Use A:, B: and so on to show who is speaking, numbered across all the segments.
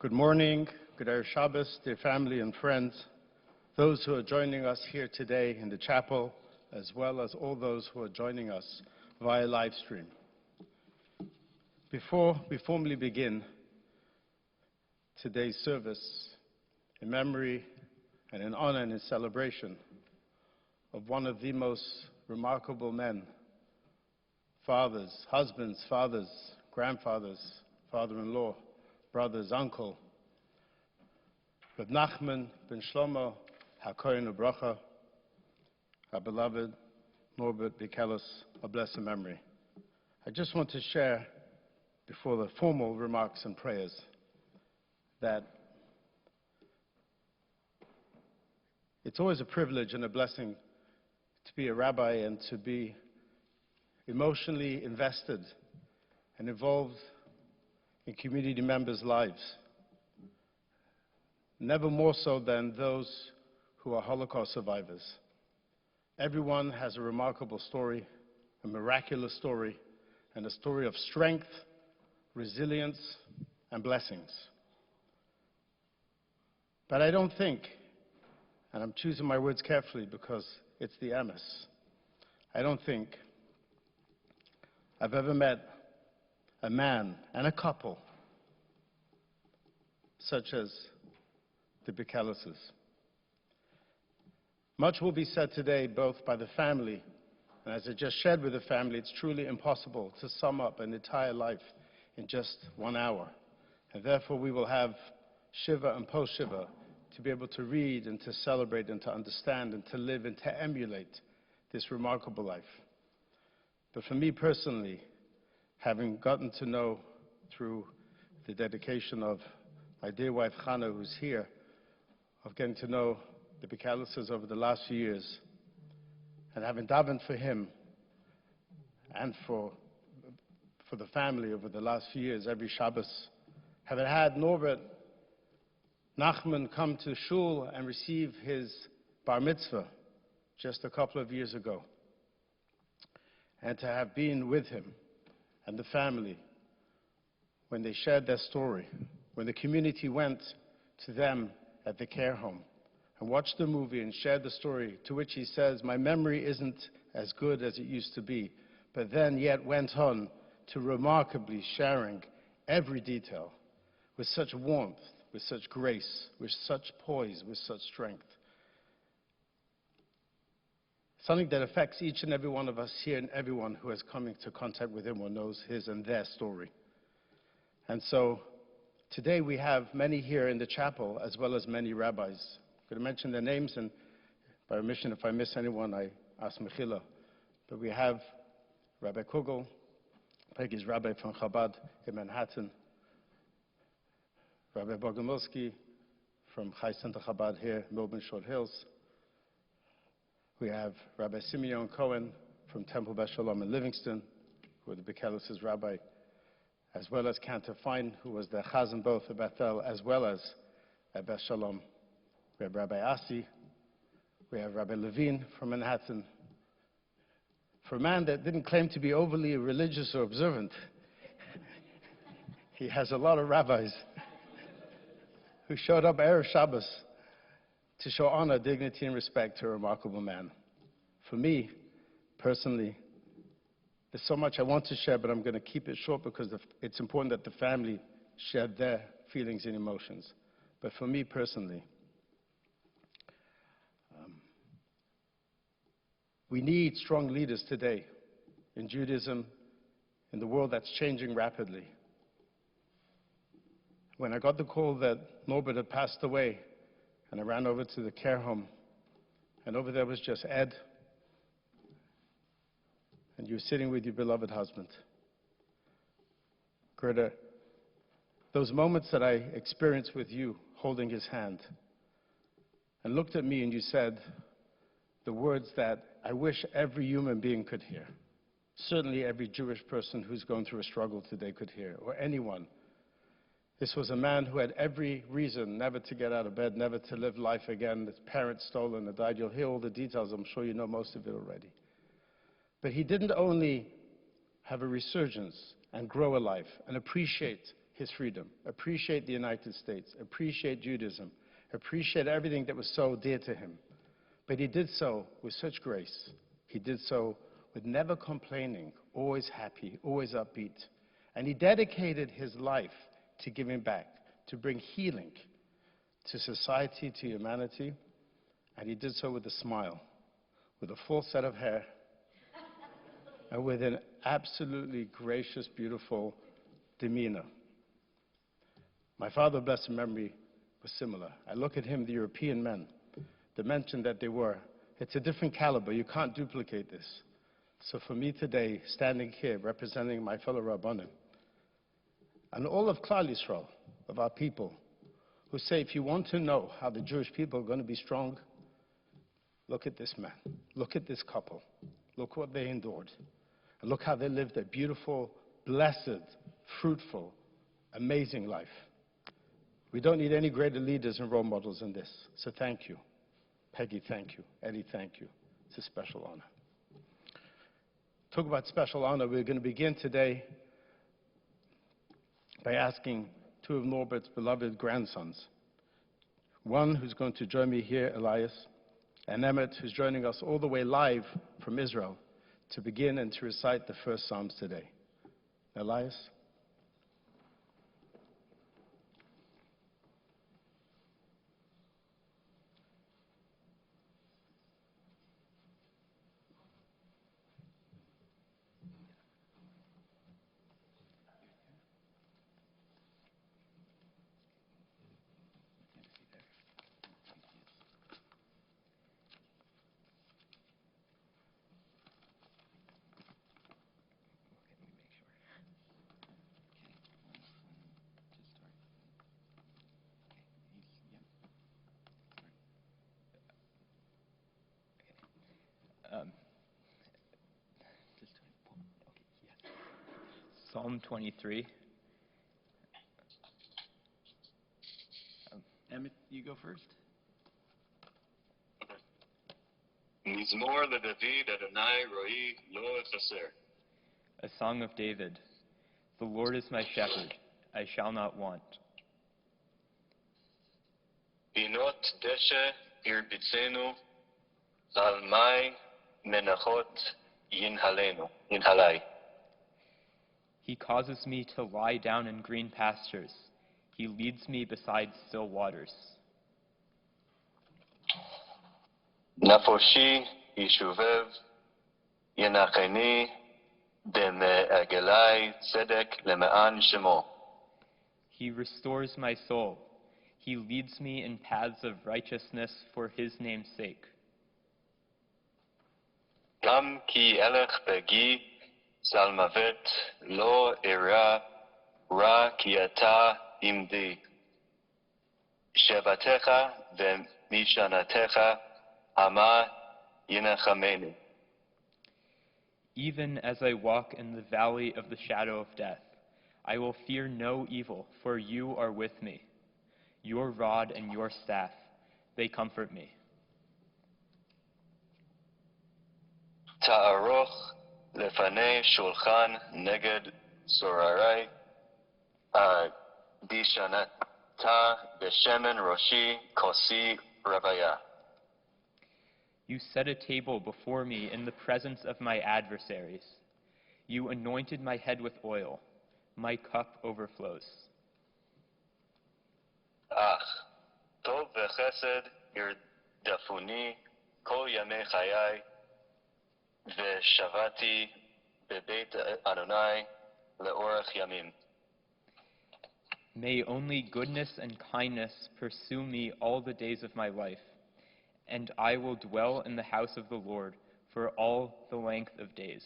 A: Good morning, good Erev Shabbos, dear family and friends, those who are joining us here today in the chapel, as well as all those who are joining us via live stream. Before we formally begin today's service, in memory and in honor and in celebration of one of the most remarkable men, fathers, husbands, fathers, grandfathers, father-in-law, brothers, uncle, Reb Nachman ben Shlomo HaKohen Ubracha, our beloved Norbert Bikales, a blessed memory. I just want to share, before the formal remarks and prayers, that it's always a privilege and a blessing to be a rabbi and to be emotionally invested and involved in community members' lives. Never more so than those who are Holocaust survivors. Everyone has a remarkable story, a miraculous story, and a story of strength, resilience, and blessings. But I don't think, and I'm choosing my words carefully because it's the emes, I don't think I've ever met a man and a couple such as the Bikaleses. Much will be said today both by the family, and as I just shared with the family, it's truly impossible to sum up an entire life in just 1 hour. And therefore we will have Shiva and post-Shiva to be able to read and to celebrate and to understand and to live and to emulate this remarkable life. But for me personally, having gotten to know through the dedication of my dear wife Chana, who's here, of getting to know the Bikaleses over the last few years, and having davened for him and for the family over the last few years, every Shabbos, having had Norbert Nachman come to shul and receive his bar mitzvah just a couple of years ago, and to have been with him and the family when they shared their story, when the community went to them at the care home and watched the movie and shared the story, to which he says, my memory isn't as good as it used to be, but then yet went on to remarkably sharing every detail with such warmth, with such grace, with such poise, with such strength. Something that affects each and every one of us here and everyone who has come into contact with him or knows his and their story. And so today we have many here in the chapel as well as many rabbis. I'm going to mention their names, and by omission, if I miss anyone, I ask Mechila. But we have Rabbi Kugel, Peggy's rabbi from Chabad in Manhattan, Rabbi Bogomolsky from Chai Center Chabad here, Melbourne Short Hills. We have Rabbi Simeon Cohen from Temple Beth Shalom in Livingston, who are the Bikales' rabbi, as well as Cantor Fine, who was the chazan both at Bethel as well as at Beth Shalom. We have Rabbi Asi. We have Rabbi Levine from Manhattan. For a man that didn't claim to be overly religious or observant, he has a lot of rabbis who showed up Erev Shabbos to show honor, dignity, and respect to a remarkable man. For me, personally, there's so much I want to share, but I'm going to keep it short because it's important that the family share their feelings and emotions. But for me personally, we need strong leaders today in Judaism, in the world that's changing rapidly. When I got the call that Norbert had passed away, and I ran over to the care home, and over there was just Ed, and you were sitting with your beloved husband. Gerda, those moments that I experienced with you holding his hand, and looked at me and you said the words that I wish every human being could hear. Certainly every Jewish person who's going through a struggle today could hear, or anyone. This was a man who had every reason never to get out of bed, never to live life again. His parents stolen and died. You'll hear all the details. I'm sure you know most of it already. But he didn't only have a resurgence and grow a life and appreciate his freedom, appreciate the United States, appreciate Judaism, appreciate everything that was so dear to him. But he did so with such grace. He did so with never complaining, always happy, always upbeat. And he dedicated his life to giving back, to bring healing to society, to humanity. And he did so with a smile, with a full set of hair, and with an absolutely gracious, beautiful demeanor. My father, blessed memory, was similar. I look at him, the European men, the mention that they were. It's a different caliber. You can't duplicate this. So for me today, standing here representing my fellow Rabbanim, and all of Klal Yisrael, of our people, who say, if you want to know how the Jewish people are going to be strong, look at this man. Look at this couple. Look what they endured. And look how they lived a beautiful, blessed, fruitful, amazing life. We don't need any greater leaders and role models than this. So thank you. Peggy, thank you. Eddie, thank you. It's a special honor. Talk about special honor. We're going to begin today by asking two of Norbert's beloved grandsons. One who's going to join me here, Elias, and Emmett, who's joining us all the way live from Israel, to begin and to recite the first Psalms today. Elias?
B: Psalm 23.
C: Emmett, you go first.
D: מזמור לדוד, אדוני רועי לא חסר.
B: A song of David. The Lord is my shepherd, I shall not want.
D: בינות דשא הרביצנו, על מי מנחות ינהלי.
B: He causes me to lie down in green pastures. He leads me beside still waters.
D: נפשי ישובב, ינחני במעגלי צדק למען שמו.
B: He restores my soul. He leads me in paths of righteousness for his name's sake.
D: גם כי אלך בגיא צל מוות לא אירא, רע כי אתה עמדי. שבתך ומשענתך עמה ינחמני.
B: Even as I walk in the valley of the shadow of death, I will fear no evil, for you are with me. Your rod and your staff, they comfort me.
D: תערוך לפני שולחן נגד צוררי, בשענתה בשמן ראשי כוסי רוויה.
B: You set a table before me in the presence of my adversaries. You anointed my head with oil. My cup overflows.
D: אך טוב וחסד ירדפוני כל ימי חיי, ושבתי בבית אדוני לאורך ימים.
B: May only goodness and kindness pursue me all the days of my life, and I will dwell in the house of the Lord for all the length of days.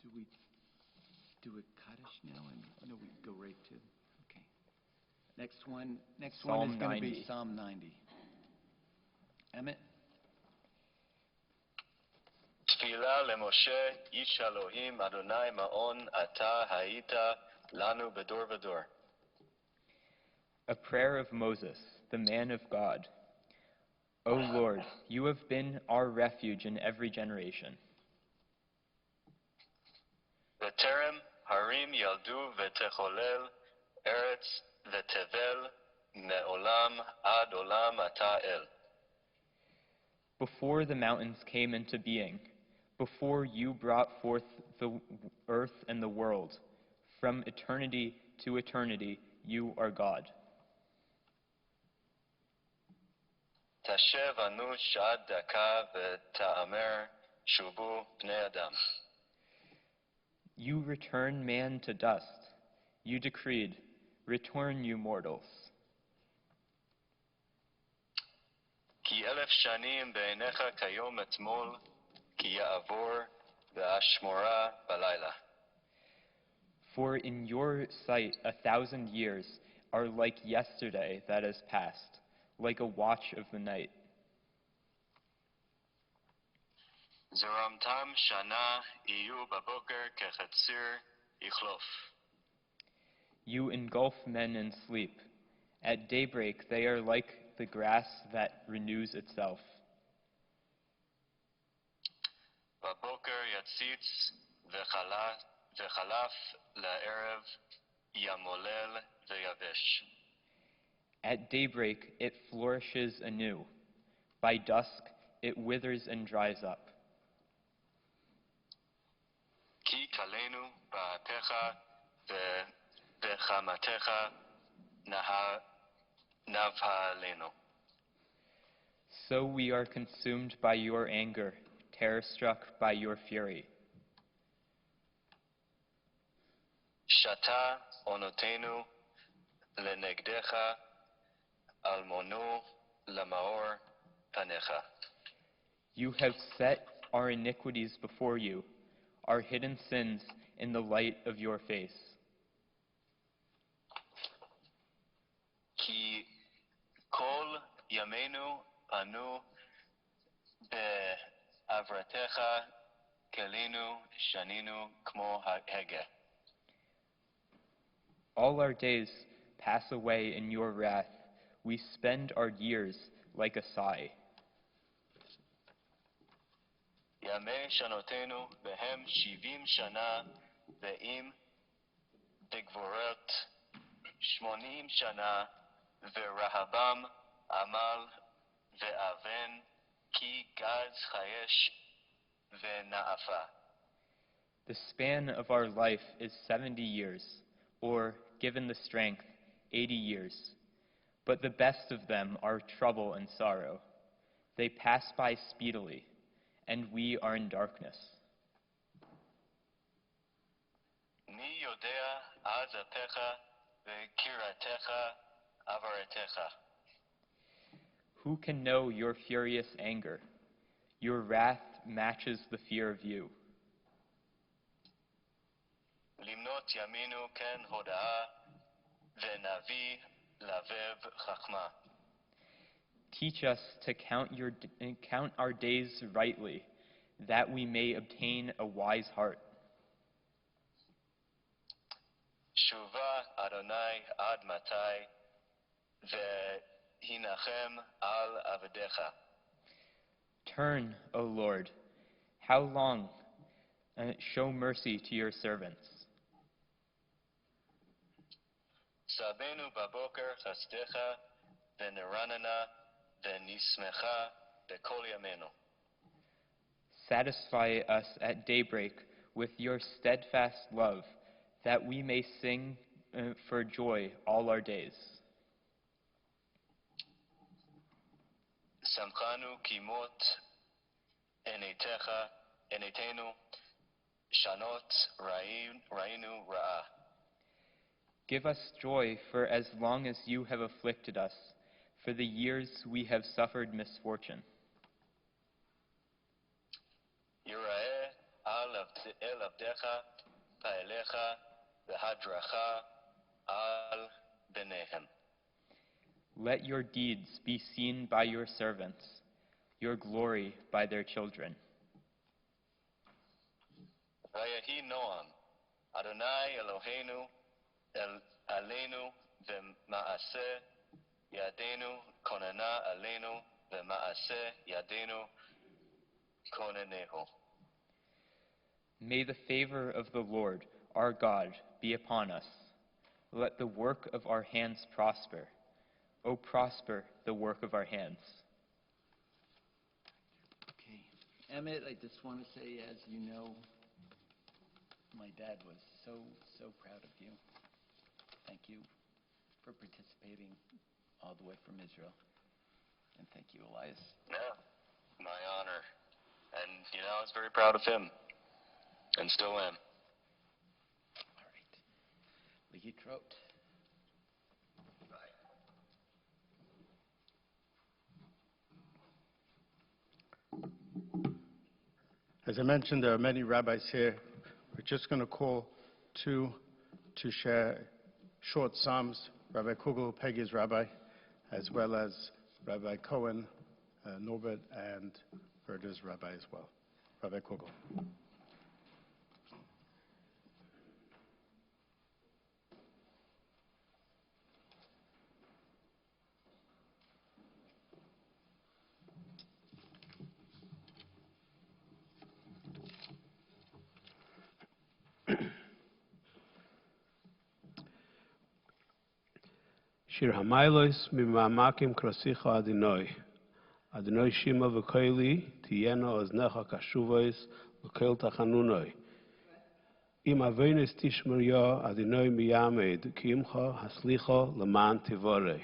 C: Do we do a Kaddish now? And no, we go right to. Okay. Next one is
B: Psalm
C: going to be
B: 90.
C: Psalm 90. Emmett.
D: תפילה למשה איש אלוהים אדוני מעון אתה היית לנו בדור ודור.
B: A prayer of Moses, the man of God. O Lord, you have been our refuge in every generation.
D: בטרם הרים ילדו ותחולל ארץ ותבל מעולם עד עולם אתה אל.
B: Before the mountains came into being, before you brought forth the earth and the world, from eternity to eternity, you are God.
D: תשב אנוש עד דקה ותאמר שובו בני אדם.
B: You return man to dust. You decreed, return you mortals.
D: כי 1000 שנים בעיניך כיום אתמול, כי יעבור באשמורה בלילה.
B: For in your sight 1,000 years are like yesterday that is past, like a watch of the night.
D: זרמתם שנה יהיו בבוקר כחציר יחלוף.
B: You engulf men in sleep. At daybreak they are like the grass that renews itself.
D: בבוקר יציץ וחלף לערב ימולל ויבש.
B: At daybreak it flourishes anew. By dusk it withers and dries up.
D: כי כלנו באפיך וחמתך נבהלנו.
B: So we are consumed by your anger, terror-struck by your fury.
D: שתה עונותינו לנגדך, אלמונו למאור פניך.
B: You have set our iniquities before you, our hidden sins in the light of your face.
D: כי כל ימינו פנו בעברתך, כלינו שנינו כמו הגה.
B: All our days pass away in your wrath. We spend our years like a sigh.
D: ימי שנותינו בהם 70 שנה, ואם בגבורת 80 שנה, ורהבם עמל ואבן, כי גז חייש ונאפה.
B: The span of our life is 70 years, or, given the strength, 80 years. But the best of them are trouble and sorrow. They pass by speedily, and we are in darkness.
D: מי יודע אז אפיך וקירתך עברתך.
B: Who can know your furious anger? Your wrath matches the fear of you.
D: למנות ימינו כן הודאה, ונביא לבב חכמה.
B: Teach us to count our days rightly, that we may obtain a wise heart.
D: שובה אדוני עד מתי, והנחם על עבדיך.
B: Turn, O Lord, how long? Show mercy to your servants.
D: סבנו בבוקר חסדך, ונרננה, ונשמחה בכל ימינו.
B: Satisfy us at daybreak with your steadfast love, that we may sing for joy all our days.
D: שמחנו כימות עיניתנו, שנות ראינו רעה.
B: Give us joy for as long as you have afflicted us, for the years we have suffered misfortune.
D: יראה אל עבדיך פעליך והדרכה על בניהם.
B: Let your deeds be seen by your servants, your glory by their children.
D: ויהי נועם, אדוני אלוהינו עלינו ומעשה ידינו כוננה עלינו ומעשה ידינו כוננהו.
B: May the favor of the Lord, our God, be upon us. Let the work of our hands prosper. O prosper the work of our hands.
C: Okay. Emmett, I just want to say, as you know, my dad was so proud of you. Thank you for participating all the way from Israel. And thank you, Elias.
D: Yeah, my honor. And, I was very proud of him. And still am.
C: All right. Lehitrot.
A: As I mentioned, there are many rabbis here. We're just going to call two to share short psalms. Rabbi Kugel, Peggy's rabbi, as well as Rabbi Cohen, Norbert, and Berta's rabbi as well. Rabbi Kugel.
E: Shir Hamailos mimamakim krasicha Adonai. Adonai shima v'koili tiyena oznecha kashuvois v'koil tachanunoi. Im avenis tishmer Adonai miyamed kiimcha haslicha leman tivorei.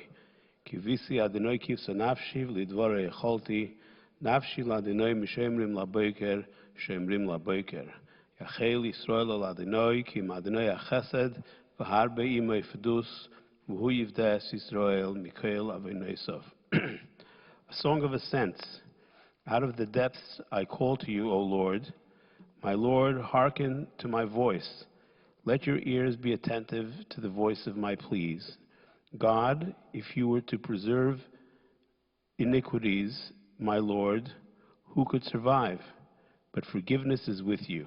E: Kivisi Adonai kivsa nafshi v'lidvorei echolti. Nafshi l'Adonai mishemrim laboiker shemrim laboiker. Yachel Yisrael al Adonai kim Adonai achesed v'harbe imay fedus. A song of ascents. Out of the depths I call to you, O Lord. My Lord, hearken to my voice. Let your ears be attentive to the voice of my pleas. God, if you were to preserve iniquities, my Lord, who could survive? But forgiveness is with you,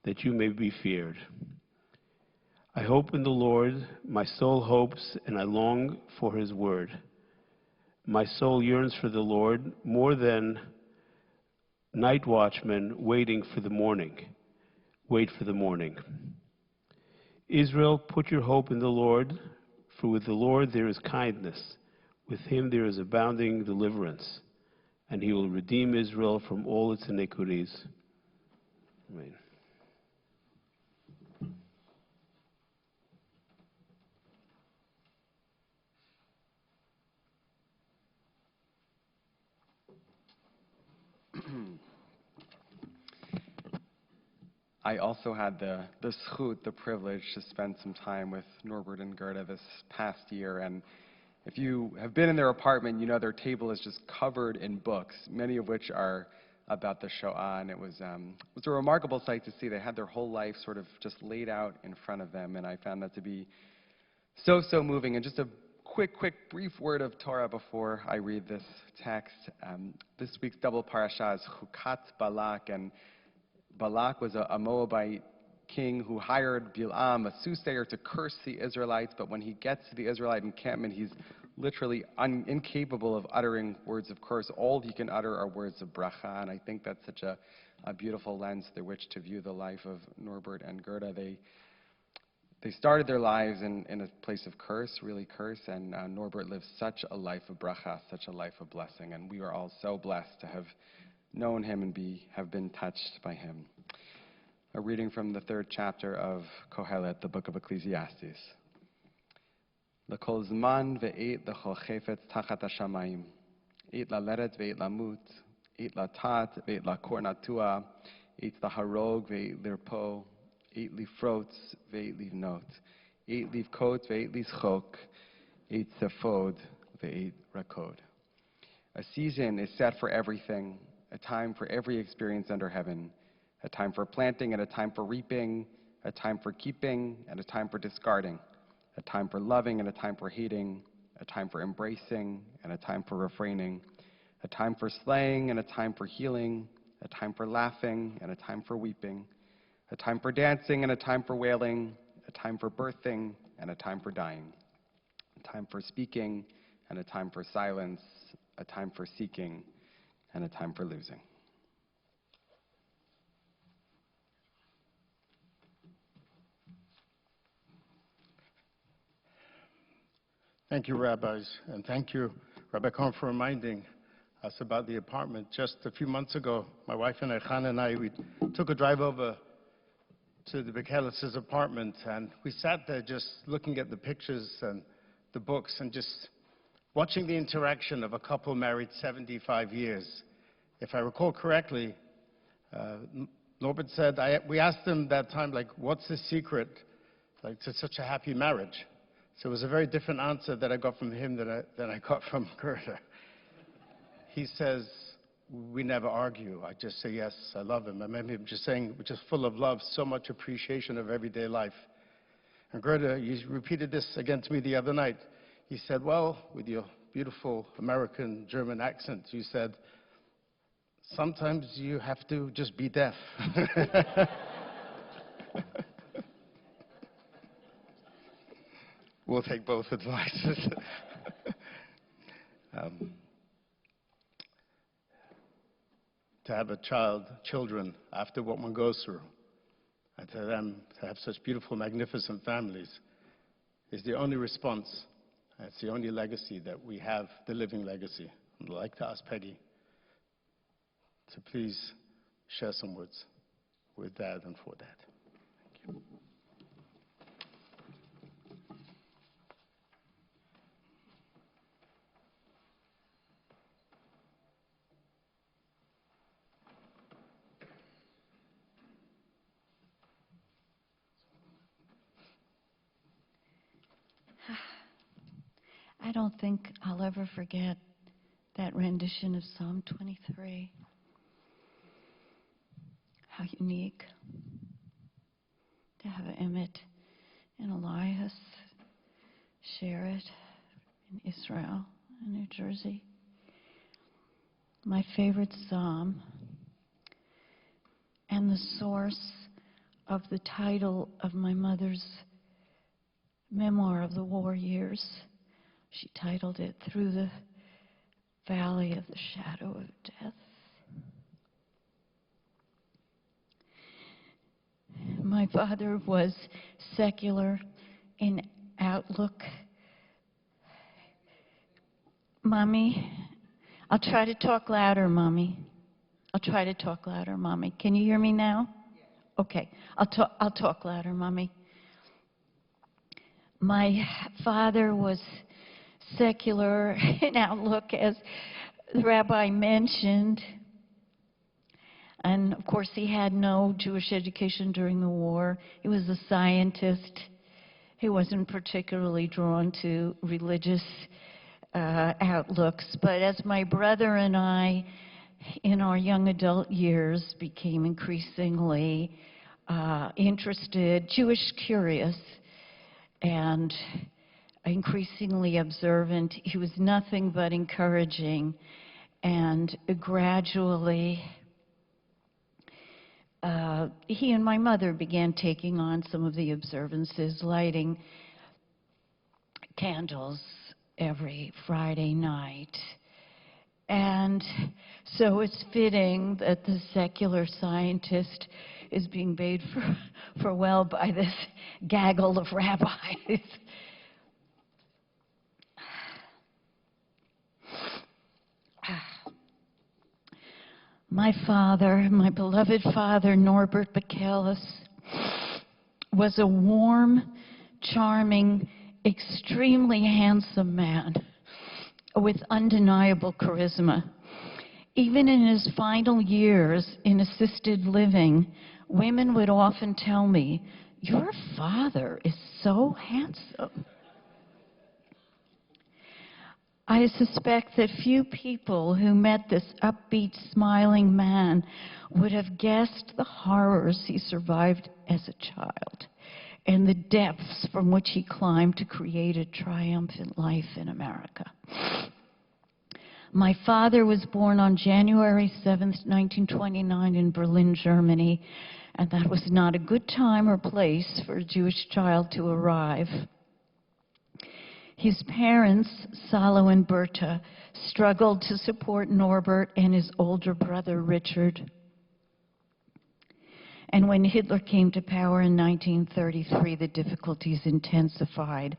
E: that you may be feared. I hope in the Lord, my soul hopes, and I long for his word. My soul yearns for the Lord more than night watchmen waiting for the morning. Wait for the morning. Israel, put your hope in the Lord, for with the Lord there is kindness. With him there is abounding deliverance, and he will redeem Israel from all its iniquities. Amen.
F: I also had the zchut, the privilege, to spend some time with Norbert and Gerda this past year. And if you have been in their apartment, you know their table is just covered in books, many of which are about the Shoah. And it was a remarkable sight to see. They had their whole life sort of just laid out in front of them. And I found that to be so moving. And just a quick, brief word of Torah before I read this text. This week's double parashah is Chukat Balak. And Balak was a Moabite king who hired Bilam, a soothsayer, to curse the Israelites, but when he gets to the Israelite encampment, he's literally incapable of uttering words of curse. All he can utter are words of bracha, and I think that's such a beautiful lens through which to view the life of Norbert and Gerda. They started their lives in a place of curse, really curse, and Norbert lived such a life of bracha, such a life of blessing, and we are all so blessed to have known him and have been touched by him. A reading from the 3rd chapter of Kohelet, the book of Ecclesiastes. L'kol zman ve'et l'chol chefetz tachat hashamayim, et la'leret ve'et lamut, et la'tat ve'et la'kor natua, et la'harog ve'et lirpo, et lifrotz ve'et livnot, et livkot ve'et lischok, et sephod ve'et rakod. A season is set for everything, a time for every experience under heaven, a time for planting and a time for reaping, a time for keeping and a time for discarding, a time for loving and a time for hating, a time for embracing and a time for refraining, a time for slaying and a time for healing, a time for laughing and a time for weeping, a time for dancing and a time for wailing, a time for birthing and a time for dying, a time for speaking and a time for silence, a time for seeking and a time for losing.
A: Thank you, rabbis, and thank you, Rabbi Cohen, for reminding us about the apartment. Just a few months ago, my wife and I, Chana and I, we took a drive over to the Bikales' apartment, and we sat there just looking at the pictures and the books and just watching the interaction of a couple married 75 years. If I recall correctly, Norbert said, we asked him that time, like, what's the secret, like, to such a happy marriage? So it was a very different answer that I got from him than I got from Gerda. He says, we never argue. I just say, yes, I love him. I remember him just saying, we're just full of love, so much appreciation of everyday life. And Gerda, you repeated this again to me the other night. He said, well, with your beautiful American German accent, you said, sometimes you have to just be deaf. We'll take both advices. To have a children after what one goes through, and to them to have such beautiful, magnificent families is the only response. It's the only legacy that we have, the living legacy. I'd like to ask Peggy to please share some words with Dad and for Dad. Thank you.
G: I don't think I'll ever forget that rendition of Psalm 23. How unique to have Emmett and Elias share it in Israel and New Jersey. My favorite psalm and the source of the title of my mother's memoir of the war years. She titled it Through the Valley of the Shadow of Death. My father was secular in outlook. Mommy, I'll try to talk louder, Mommy. I'll try to talk louder, Mommy. Can you hear me now? Okay, I'll talk louder, Mommy. My father was secular in outlook, as the rabbi mentioned. And of course, he had no Jewish education during the war. He was a scientist. He wasn't particularly drawn to religious outlooks. But as my brother and I, in our young adult years, became increasingly interested, Jewish curious, and increasingly observant, he was nothing but encouraging. And gradually, he and my mother began taking on some of the observances, lighting candles every Friday night. And so it's fitting that the secular scientist is being bade farewell by this gaggle of rabbis. My father, my beloved father, Norbert Bikales, was a warm, charming, extremely handsome man with undeniable charisma. Even in his final years in assisted living, women would often tell me, "Your father is so handsome." I suspect that few people who met this upbeat, smiling man would have guessed the horrors he survived as a child and the depths from which he climbed to create a triumphant life in America. My father was born on January 7th, 1929 in Berlin, Germany, and that was not a good time or place for a Jewish child to arrive. His parents, Salo and Berta, struggled to support Norbert and his older brother, Richard. And when Hitler came to power in 1933, the difficulties intensified.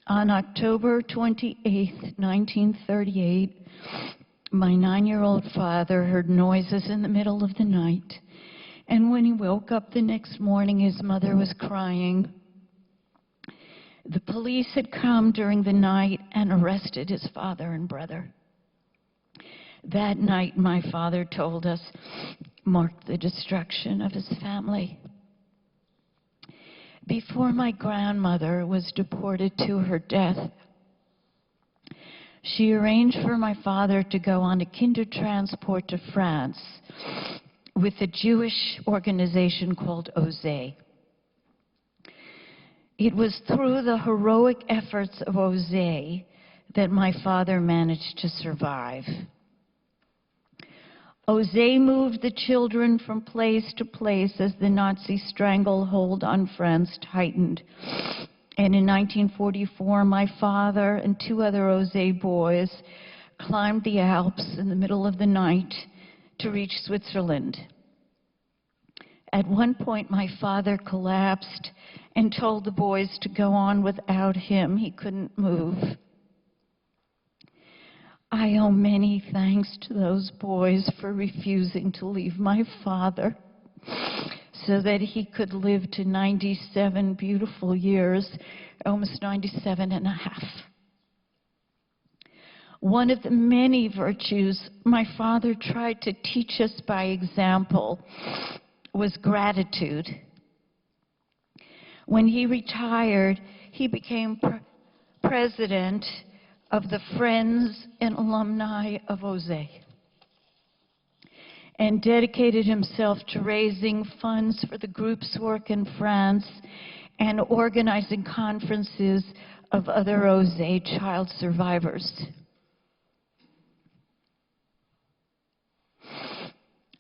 G: On October 28, 1938, my 9-year-old father heard noises in the middle of the night, and when he woke up the next morning, his mother was crying. The police had come during the night and arrested his father and brother. That night, my father told us, marked the destruction of his family. Before my grandmother was deported to her death, she arranged for my father to go on a Kindertransport to France with a Jewish organization called OZE. It was through the heroic efforts of OZE that my father managed to survive. OZE moved the children from place to place as the Nazi stranglehold on France tightened. And in 1944, my father and 2 other OZE boys climbed the Alps in the middle of the night to reach Switzerland. At one point, my father collapsed and told the boys to go on without him. He couldn't move. I owe many thanks to those boys for refusing to leave my father so that he could live to 97 beautiful years, almost 97 and a half. One of the many virtues my father tried to teach us by example was gratitude. When he retired, he became president of the Friends and Alumni of OZE and dedicated himself to raising funds for the group's work in France and organizing conferences of other OZE child survivors.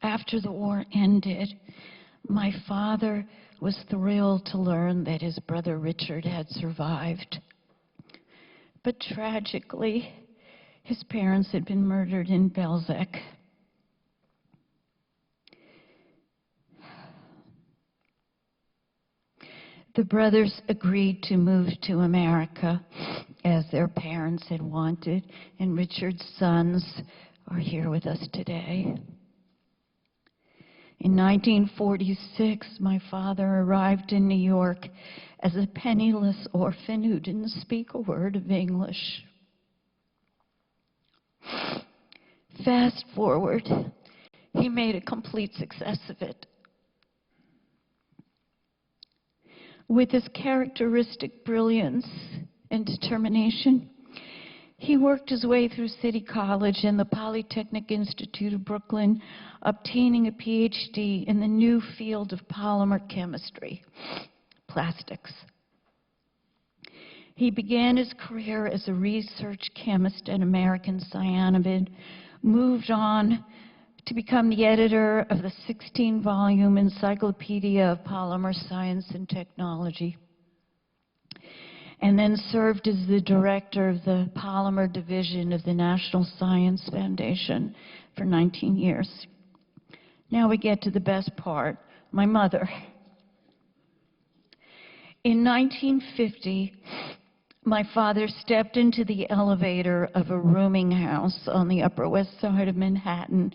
G: After the war ended, my father was thrilled to learn that his brother Richard had survived. But tragically, his parents had been murdered in Belzec. The brothers agreed to move to America as their parents had wanted, and Richard's sons are here with us today. In 1946, my father arrived in New York as a penniless orphan who didn't speak a word of English. Fast forward, he made a complete success of it. With his characteristic brilliance and determination, he worked his way through City College and the Polytechnic Institute of Brooklyn, obtaining a PhD in the new field of polymer chemistry, plastics. He began his career as a research chemist at American Cyanamid, moved on to become the editor of the 16-volume Encyclopedia of Polymer Science and Technology, and then served as the director of the Polymer Division of the National Science Foundation for 19 years. Now we get to the best part, my mother. In 1950, my father stepped into the elevator of a rooming house on the Upper West Side of Manhattan,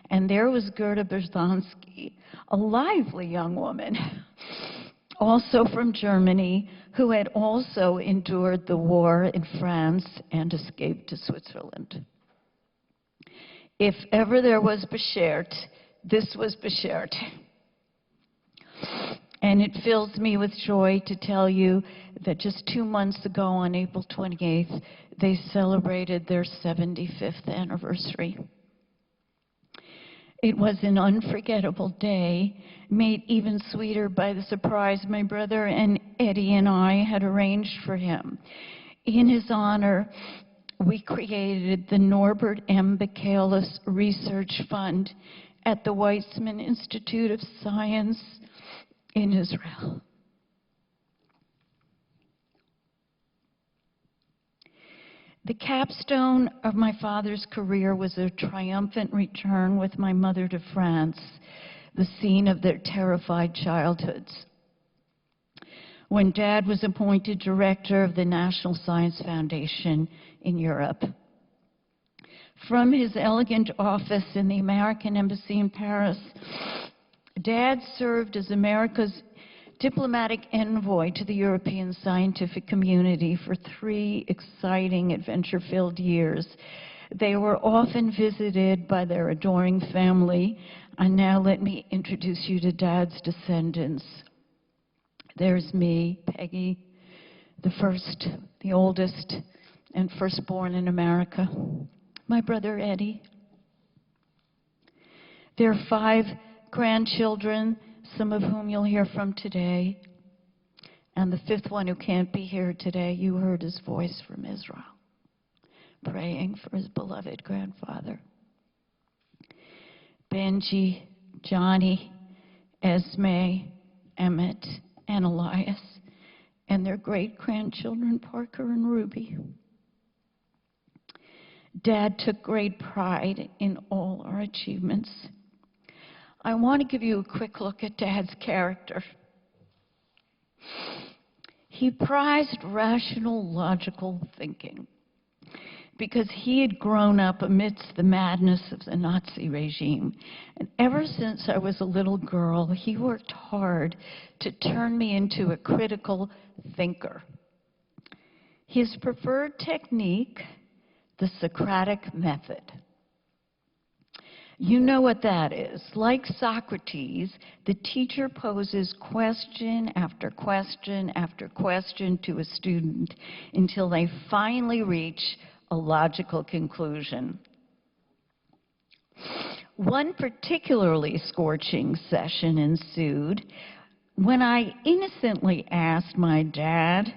G: and there was Gerda Berzonsky, a lively young woman, also from Germany, who had also endured the war in France and escaped to Switzerland. If ever there was Beschert, this was Beschert. And it fills me with joy to tell you that just 2 months ago, on April 28th, they celebrated their 75th anniversary. It was an unforgettable day, made even sweeter by the surprise my brother and Eddie and I had arranged for him. In his honor, we created the Norbert M. Bikales Research Fund at the Weizmann Institute of Science in Israel. The capstone of my father's career was a triumphant return with my mother to France, the scene of their terrified childhoods. when Dad was appointed director of the National Science Foundation in Europe. From his elegant office in the American Embassy in Paris, Dad served as America's diplomatic envoy to the European scientific community for 3 exciting, adventure-filled years. They were often visited by their adoring family. And now let me introduce you to Dad's descendants. There's me, Peggy, the oldest, and firstborn in America. My brother Eddie. There are 5 grandchildren, some of whom you'll hear from today. And the 5th one who can't be here today, you heard his voice from Israel, praying for his beloved grandfather. Benji, Johnny, Esme, Emmett, and Elias, and their great-grandchildren, Parker and Ruby. Dad took great pride in all our achievements. I want to give you a quick look at Dad's character. He prized rational, logical thinking because he had grown up amidst the madness of the Nazi regime. And ever since I was a little girl, he worked hard to turn me into a critical thinker. His preferred technique, the Socratic method. You know what that is. Like Socrates, the teacher poses question after question after question to a student until they finally reach a logical conclusion. One particularly scorching session ensued when I innocently asked my dad,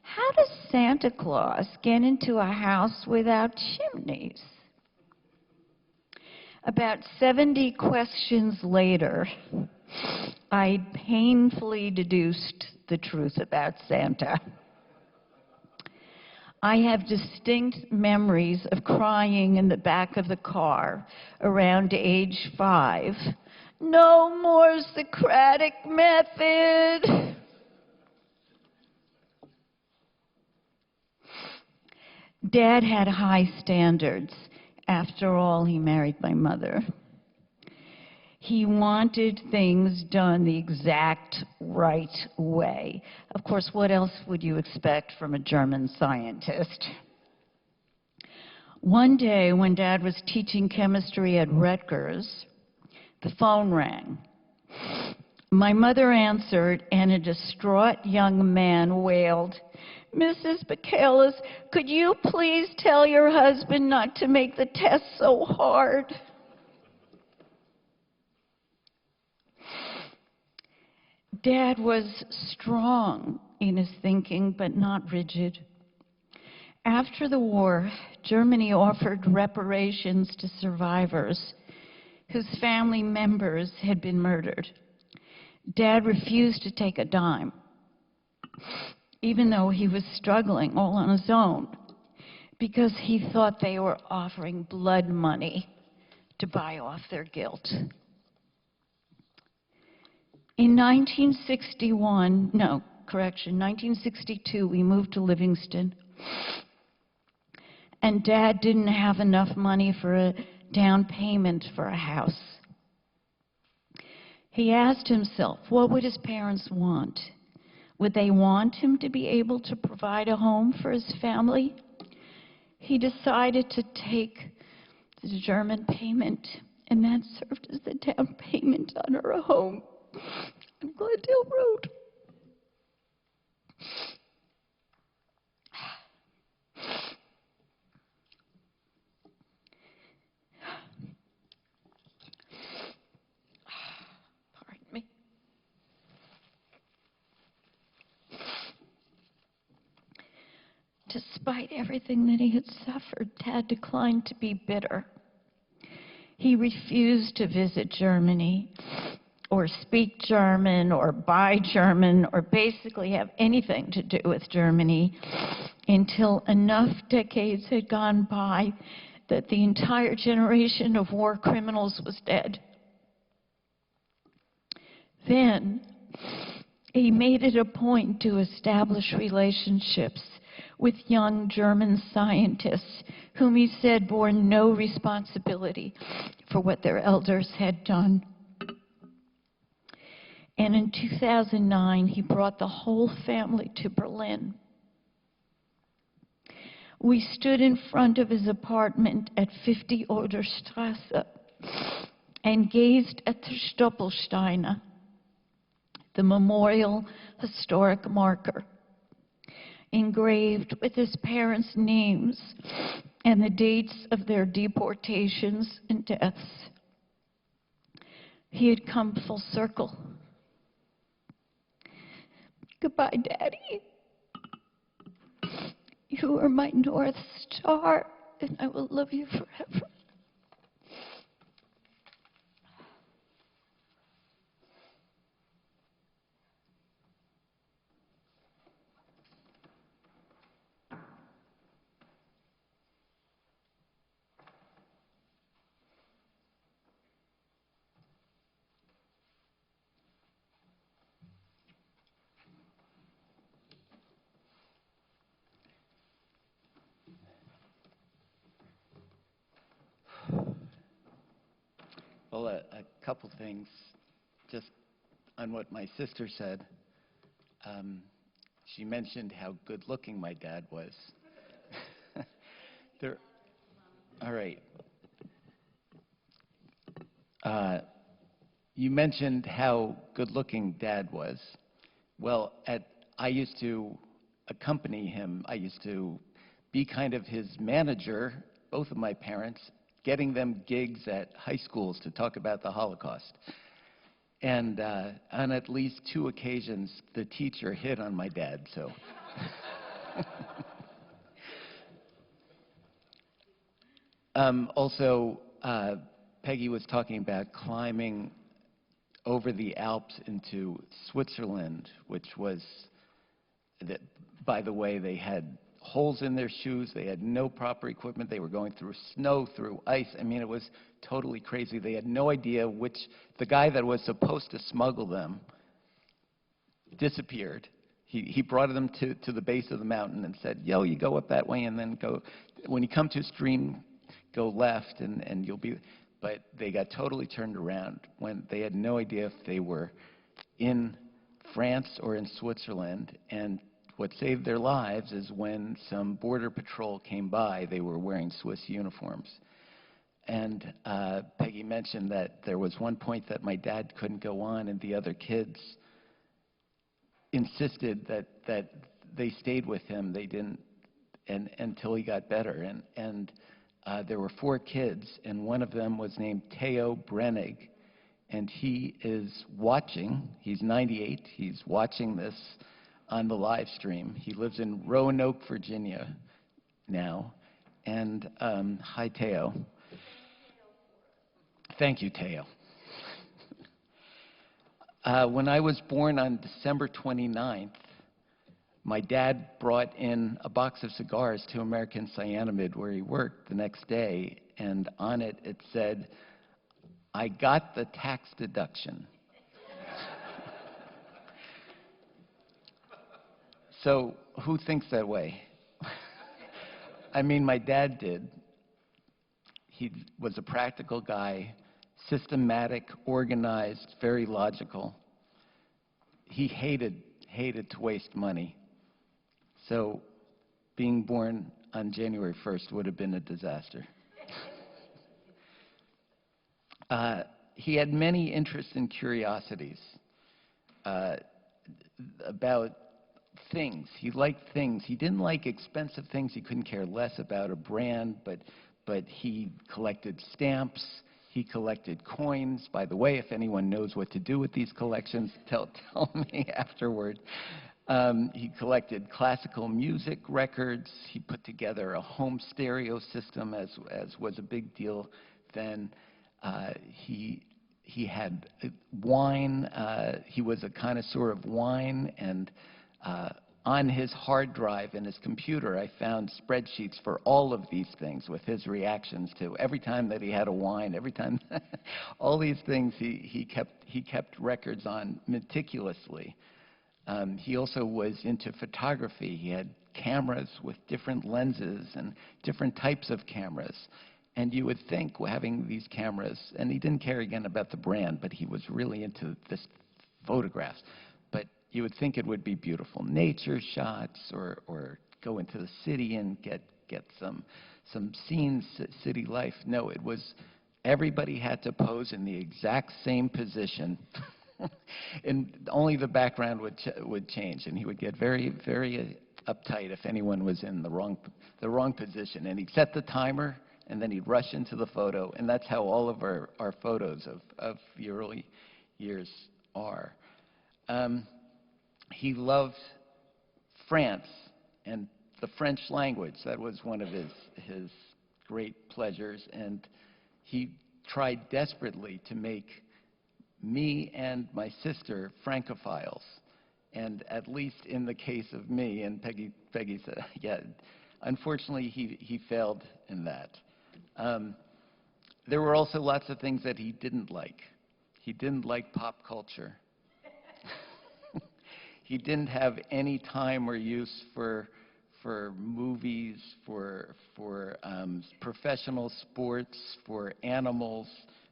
G: "How does Santa Claus get into a house without chimneys?" About 70 questions later, I painfully deduced the truth about Santa. I have distinct memories of crying in the back of the car around age 5. No more Socratic method. Dad had high standards. After all, he married my mother. He wanted things done the exact right way. Of course, what else would you expect from a German scientist? One day, when Dad was teaching chemistry at Rutgers, the phone rang. My mother answered, and a distraught young man wailed, "Mrs. Bikales, could you please tell your husband not to make the test so hard?" Dad was strong in his thinking, but not rigid. After the war, Germany offered reparations to survivors whose family members had been murdered. Dad refused to take a dime, even though he was struggling all on his own, because he thought they were offering blood money to buy off their guilt. In 1962, we moved to Livingston. And Dad didn't have enough money for a down payment for a house. He asked himself, what would his parents want? Would they want him to be able to provide a home for his family? He decided to take the German payment, and that served as the down payment on our home on Glendale Road. Pardon me. Despite everything that he had suffered, Dad declined to be bitter. He refused to visit Germany or speak German or buy German or basically have anything to do with Germany until enough decades had gone by that the entire generation of war criminals was dead. Then, He made it a point to establish relationships with young German scientists whom he said bore no responsibility for what their elders had done. And in 2009, he brought the whole family to Berlin. We stood in front of his apartment at 50 Oder Strasse and gazed at the Stoppelsteine, the memorial historic marker, engraved with his parents' names and the dates of their deportations and deaths. He had come full circle. Goodbye, Daddy. You are my North Star, and I will love you forever.
C: Well, a couple things just on what my sister said. She mentioned how good-looking my dad was. All right. You mentioned how good-looking Dad was. Well, I used to accompany him. I used to be kind of his manager, both of my parents, getting them gigs at high schools to talk about the Holocaust. And on at least 2 occasions, the teacher hit on my dad, so. Also, Peggy was talking about climbing over the Alps into Switzerland, which was, by the way, they had holes in their shoes. They had no proper equipment. They were going through snow, through ice. I mean, it was totally crazy. They had no idea the guy that was supposed to smuggle them disappeared. He brought them to the base of the mountain and said, yo, you go up that way and then go, when you come to a stream, go left and you'll be, but they got totally turned around when they had no idea if they were in France or in Switzerland. And what saved their lives is when some border patrol came by, they were wearing Swiss uniforms. And Peggy mentioned that there was one point that my dad couldn't go on and the other kids insisted that they stayed with him. They didn't, until he got better. And there were 4 kids, and one of them was named Theo Brennig, and he is watching. He's 98. He's watching this on the live stream. He lives in Roanoke, Virginia now. And hi, Theo. Thank you, Theo. When I was born on December 29th, my dad brought in a box of cigars to American Cyanamid where he worked the next day, and on it, it said, I got the tax deduction. So who thinks that way? I mean, my dad did. He was a practical guy, systematic, organized, very logical. He hated to waste money. So being born on January 1st would have been a disaster. He had many interests and curiosities about things. He liked things. He didn't like expensive things. He couldn't care less about a brand, but he collected stamps. He collected coins. By the way, if anyone knows what to do with these collections, tell me afterward. He collected classical music records. He put together a home stereo system, as was a big deal then. He had wine. He was a connoisseur of wine, and on his hard drive in his computer, I found spreadsheets for all of these things with his reactions to every time that he had a wine, every time, all these things he kept records on meticulously. He also was into photography. He had cameras with different lenses and different types of cameras. And you would think, well, having these cameras, and he didn't care again about the brand, but he was really into this photographs. But you would think it would be beautiful nature shots, or go into the city and get some scenes, city life. No, it was everybody had to pose in the exact same position. And only the background would change, and he would get very, very uptight if anyone was in the wrong position. And he'd set the timer, and then he'd rush into the photo, and that's how all of our photos of the early years are. He loved France and the French language. That was one of his great pleasures, and he tried desperately to make me and my sister Francophiles. And at least in the case of me, and Peggy said, yeah, unfortunately he failed in that. There were also lots of things that he didn't like. He didn't like pop culture. He didn't have any time or use for movies, for professional sports, for animals,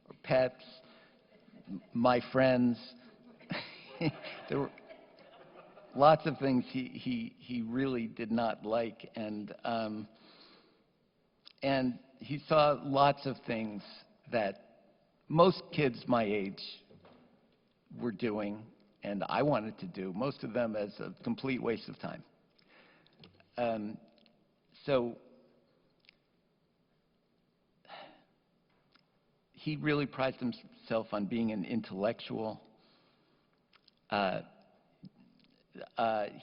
C: or pets, my friends. There were lots of things he really did not like, and he saw lots of things that most kids my age were doing, and I wanted to do, most of them as a complete waste of time. So he really prided himself on being an intellectual.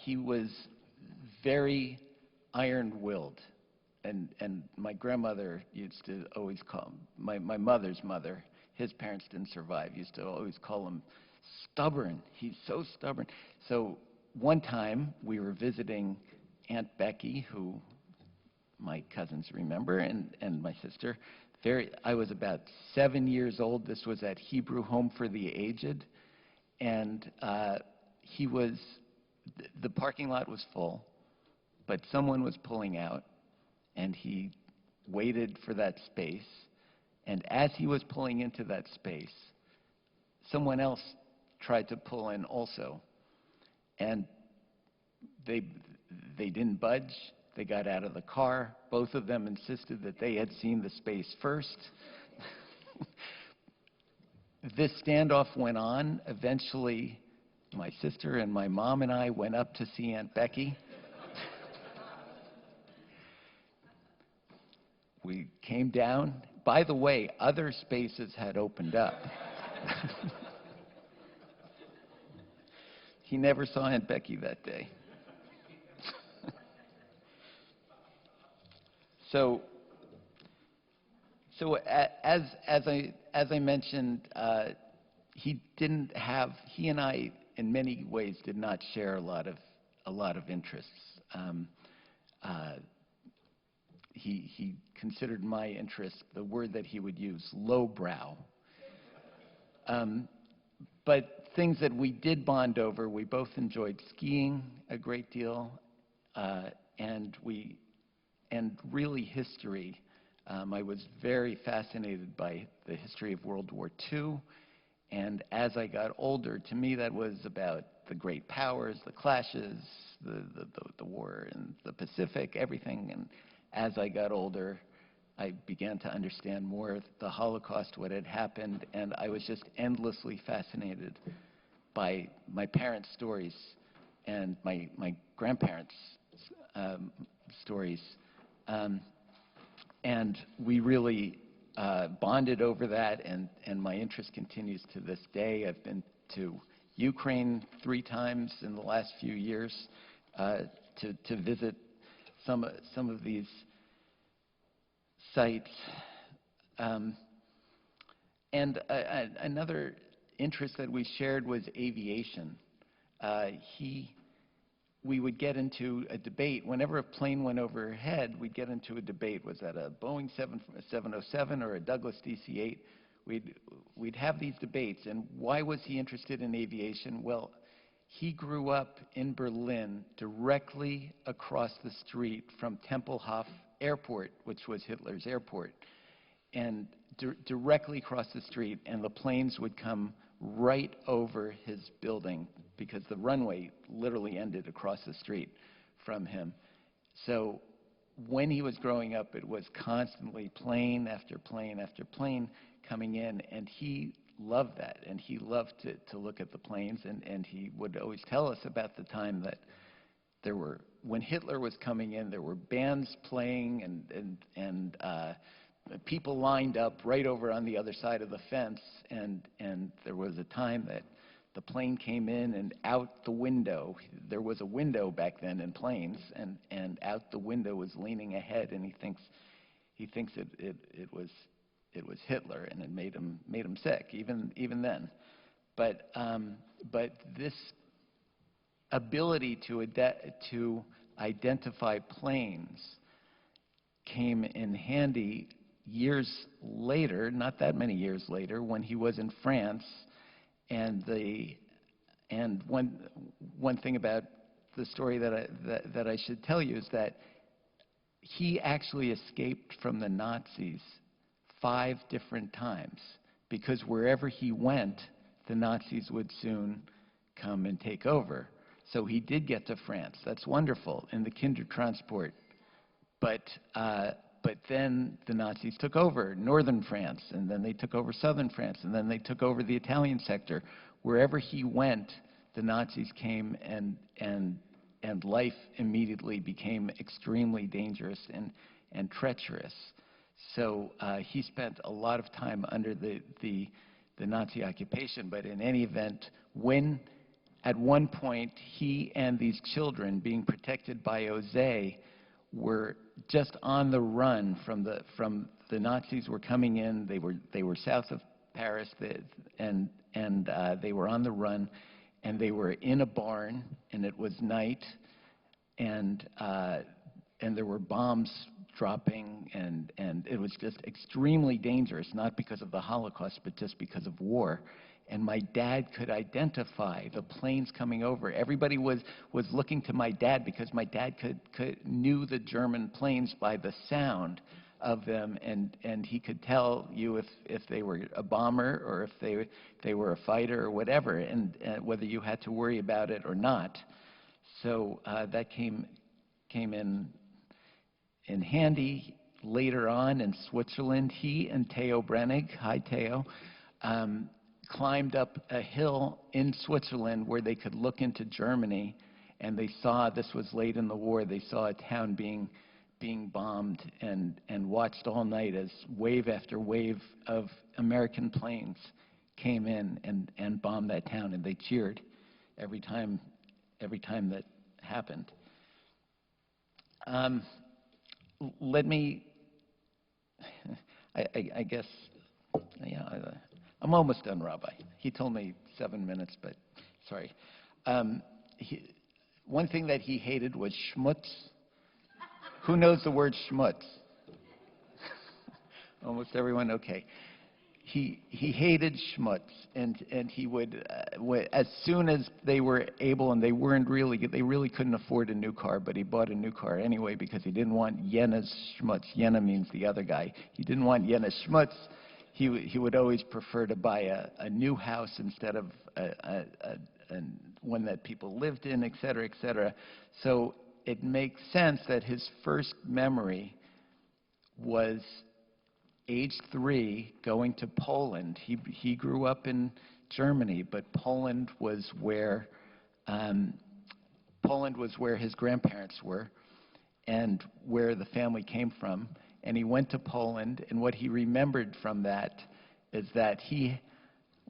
C: He was very iron-willed, and my grandmother used to always call him, my mother's mother, his parents didn't survive, used to always call him stubborn. He's so stubborn. So one time we were visiting Aunt Becky, who my cousins remember, and my sister. I was about 7 years old. This was at Hebrew Home for the Aged, and the parking lot was full, but someone was pulling out, and he waited for that space, and as he was pulling into that space, someone else tried to pull in also, and they didn't budge. They got out of the car. Both of them insisted that they had seen the space first. This standoff went on. Eventually, my sister and my mom and I went up to see Aunt Becky. We came down. By the way, other spaces had opened up. He never saw Aunt Becky that day. So as I mentioned, he and I, in many ways, did not share a lot of interests. He considered my interest, the word that he would use, lowbrow. But things that we did bond over, we both enjoyed skiing a great deal, and really history. I was very fascinated by the history of World War II, and as I got older, to me that was about the great powers, the clashes, the war in the Pacific, everything. And as I got older, I began to understand more of the Holocaust, what had happened, and I was just endlessly fascinated by my parents' stories and my grandparents' stories. And we really bonded over that, and my interest continues to this day. I've been to Ukraine 3 times in the last few years to visit some of these sites. And another interest that we shared was aviation. We would get into a debate. Whenever a plane went overhead, we'd get into a debate. Was that a Boeing 707 or a Douglas DC-8? We'd have these debates. And why was he interested in aviation? Well, He grew up in Berlin directly across the street from Tempelhof Airport, which was Hitler's airport, and directly across the street, and the planes would come right over his building because the runway literally ended across the street from him. So when he was growing up, it was constantly plane after plane after plane coming in, and he loved that, and he loved to look at the planes, and he would always tell us about the time that there were, when Hitler was coming in, there were bands playing and people lined up right over on the other side of the fence, and there was a time that the plane came in, and out the window, there was a window back then in planes, and out the window was leaning ahead, and he thinks it was Hitler, and it made him sick even then. But this ability to identify planes came in handy years later, not that many years later, when he was in France. And one thing about the story that I should tell you is that he actually escaped from the Nazis 5 different times, because wherever he went, the Nazis would soon come and take over. So he did get to France. That's wonderful, in the Kindertransport. But then the Nazis took over northern France, and then they took over southern France, and then they took over the Italian sector. Wherever he went, the Nazis came, and life immediately became extremely dangerous and treacherous. So he spent a lot of time under the Nazi occupation, but in any event, when at one point he and these children, being protected by Jose, were just on the run from the Nazis were coming in. They were south of Paris, and they were on the run, and they were in a barn, and it was night, and there were bombs dropping, and it was just extremely dangerous, not because of the Holocaust, but just because of war. And my dad could identify the planes coming over. Everybody was looking to my dad, because my dad knew the German planes by the sound of them, and he could tell you if they were a bomber or if they were a fighter or whatever, and whether you had to worry about it or not. So that came in handy later on in Switzerland. He and Theo Brennig, hi Theo, climbed up a hill in Switzerland where they could look into Germany, and they saw, this was late in the war, they saw a town being bombed, and watched all night as wave after wave of American planes came in and bombed that town, and they cheered every time that happened. Let me, I guess, yeah, I'm almost done, Rabbi. He told me 7 minutes, but sorry. One thing that he hated was schmutz. Who knows the word schmutz? Almost everyone, okay. He hated schmutz, and he would, as soon as they were able, and they really couldn't afford a new car, but he bought a new car anyway because he didn't want Jenna's schmutz. Jenna means the other guy. He didn't want Jenna's schmutz. He would always prefer to buy a new house instead of one that people lived in, et cetera, et cetera. So it makes sense that his first memory was age 3, going to Poland. He grew up in Germany, but Poland was where his grandparents were, and where the family came from. And he went to Poland, and what he remembered from that is that he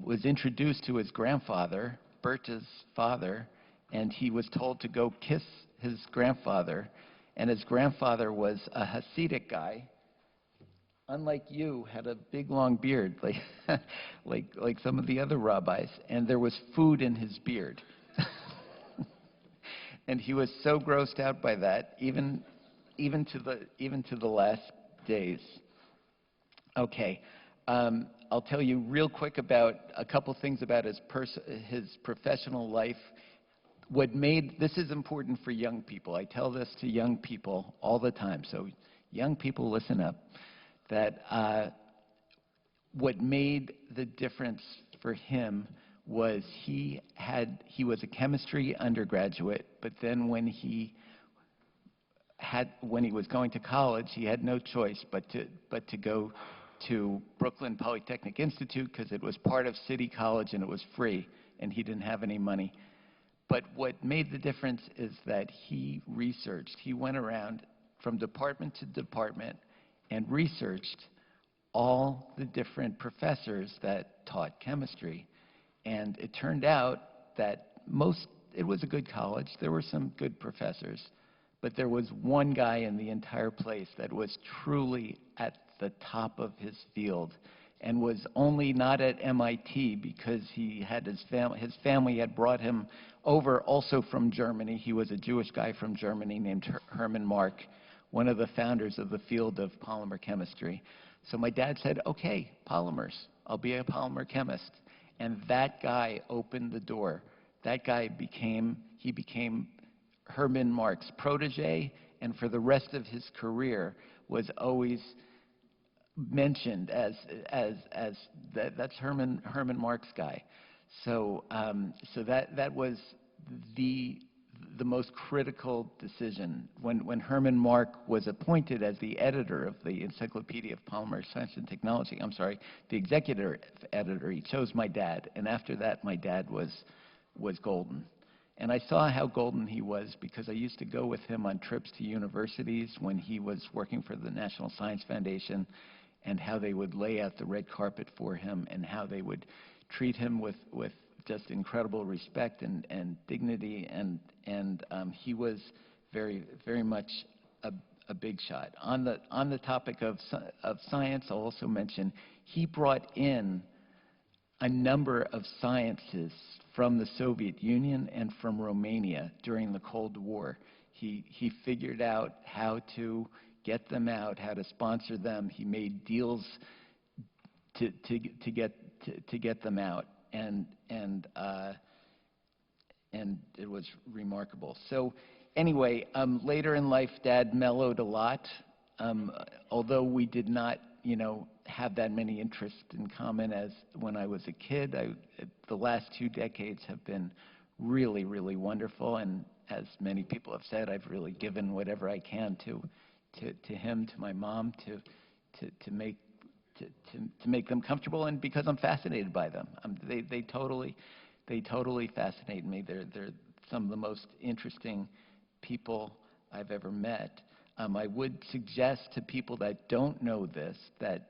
C: was introduced to his grandfather, Berta's father, and he was told to go kiss his grandfather. And his grandfather was a Hasidic guy, unlike you, had a big long beard, like some of the other rabbis, and there was food in his beard. And he was so grossed out by that, even to the last days. Okay, I'll tell you real quick about a couple things about his professional life. this is important for young people. I tell this to young people all the time, so young people listen up, that what made the difference for him was he was a chemistry undergraduate, but then when he was going to college, he had no choice but to go to Brooklyn Polytechnic Institute because it was part of City College and it was free, and he didn't have any money. But what made the difference is that he researched. He went around from department to department and researched all the different professors that taught chemistry. And it turned out that it was a good college. There were some good professors. But there was one guy in the entire place that was truly at the top of his field and was only not at MIT because he had his family had brought him over also from Germany. He was a Jewish guy from Germany named Hermann Mark, one of the founders of the field of polymer chemistry. So my dad said, okay, polymers, I'll be a polymer chemist. And that guy opened the door. That guy became Hermann Mark's protege, and for the rest of his career was always mentioned as that's Hermann Mark's guy. So that was the most critical decision when Hermann Mark was appointed as the editor of the Encyclopedia of Polymer Science and Technology. I'm sorry, the executive editor. He chose my dad, and after that, my dad was golden. And I saw how golden he was because I used to go with him on trips to universities when he was working for the National Science Foundation, and how they would lay out the red carpet for him and how they would treat him with just incredible respect and dignity. And he was very, very much a big shot. On the topic of science, I'll also mention he brought in a number of scientists from the Soviet Union and from Romania during the Cold War. He figured out how to get them out, how to sponsor them. He made deals to get them out, and it was remarkable. So anyway, later in life, Dad mellowed a lot. Although we did not, have that many interests in common as when I was a kid. The last 2 decades have been really, really wonderful, and as many people have said, I've really given whatever I can to him, to my mom, to make them comfortable, and because I'm fascinated by them. They totally fascinate me. They're some of the most interesting people I've ever met. I would suggest to people that don't know this that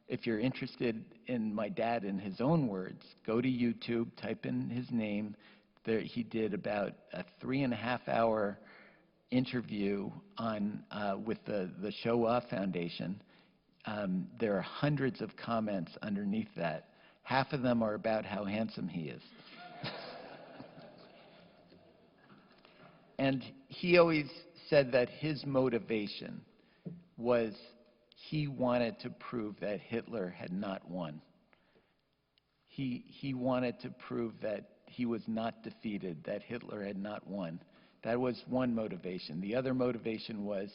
C: if you're interested in my dad in his own words, go to YouTube, type in his name. There, he did about a 3.5-hour interview with the Shoah Foundation. There are hundreds of comments underneath that. Half of them are about how handsome he is. And he always said that his motivation was he wanted to prove that Hitler had not won. He wanted to prove that he was not defeated, that Hitler had not won. That was one motivation. The other motivation was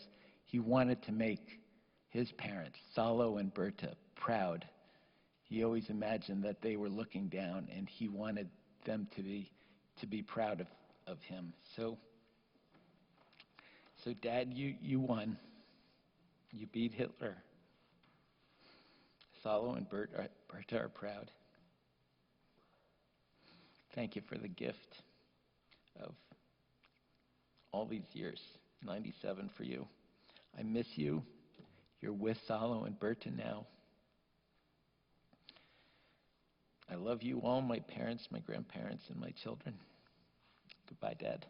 C: he wanted to make his parents, Salo and Berta, proud. He always imagined that they were looking down, and he wanted them to be proud of him. So Dad, you won. You beat Hitler. Salo and Berta are proud. Thank you for the gift of all these years, 97 for you. I miss you. You're with Salo and Berta now. I love you all, my parents, my grandparents, and my children. Goodbye, Dad.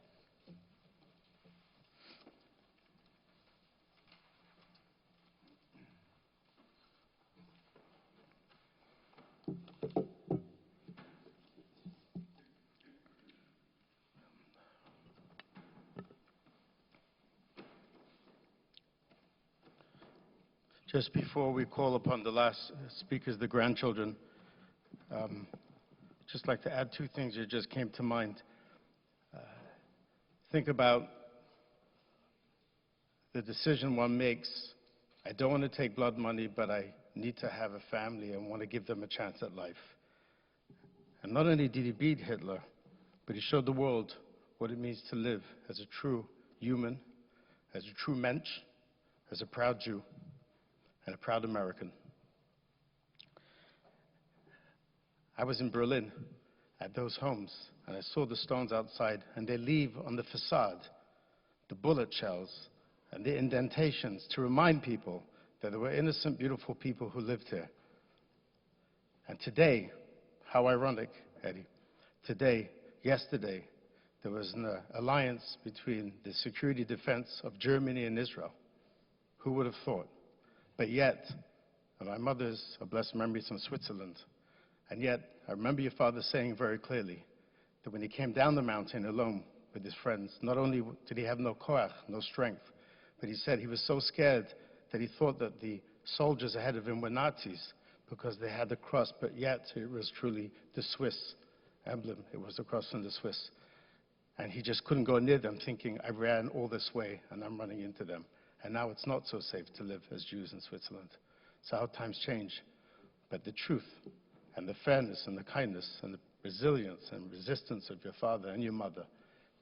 A: Just before we call upon the last speakers, the grandchildren, just like to add 2 things that just came to mind. think about the decision one makes. I don't want to take blood money, but I need to have a family and want to give them a chance at life. And not only did he beat Hitler, but he showed the world what it means to live as a true human, as a true mensch, as a proud Jew, and a proud American. I was in Berlin at those homes, and I saw the stones outside, and they leave on the facade the bullet shells and the indentations to remind people that there were innocent, beautiful people who lived here. And today, how ironic, Eddie, yesterday, there was an alliance between the security defense of Germany and Israel. Who would have thought? But yet, and my mother's a blessed memory from Switzerland, and yet I remember your father saying very clearly that when he came down the mountain alone with his friends, not only did he have no koach, no strength, but he said he was so scared that he thought that the soldiers ahead of him were Nazis because they had the cross, but yet it was truly the Swiss emblem. It was the cross from the Swiss. And he just couldn't go near them, thinking, I ran all this way and I'm running into them. And now it's not so safe to live as Jews in Switzerland. So how times change. But the truth and the fairness and the kindness and the resilience and resistance of your father and your mother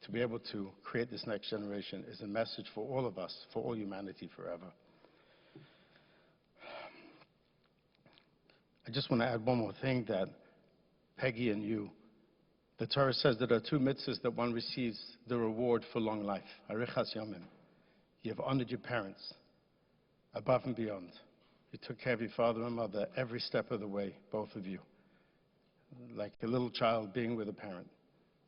A: to be able to create this next generation is a message for all of us, for all humanity forever. I just want to add one more thing, that Peggy and you, the Torah says that there are two mitzvahs that one receives the reward for long life. Arichas Yomim. You have honored your parents above and beyond. You took care of your father and mother every step of the way, both of you. Like a little child being with a parent.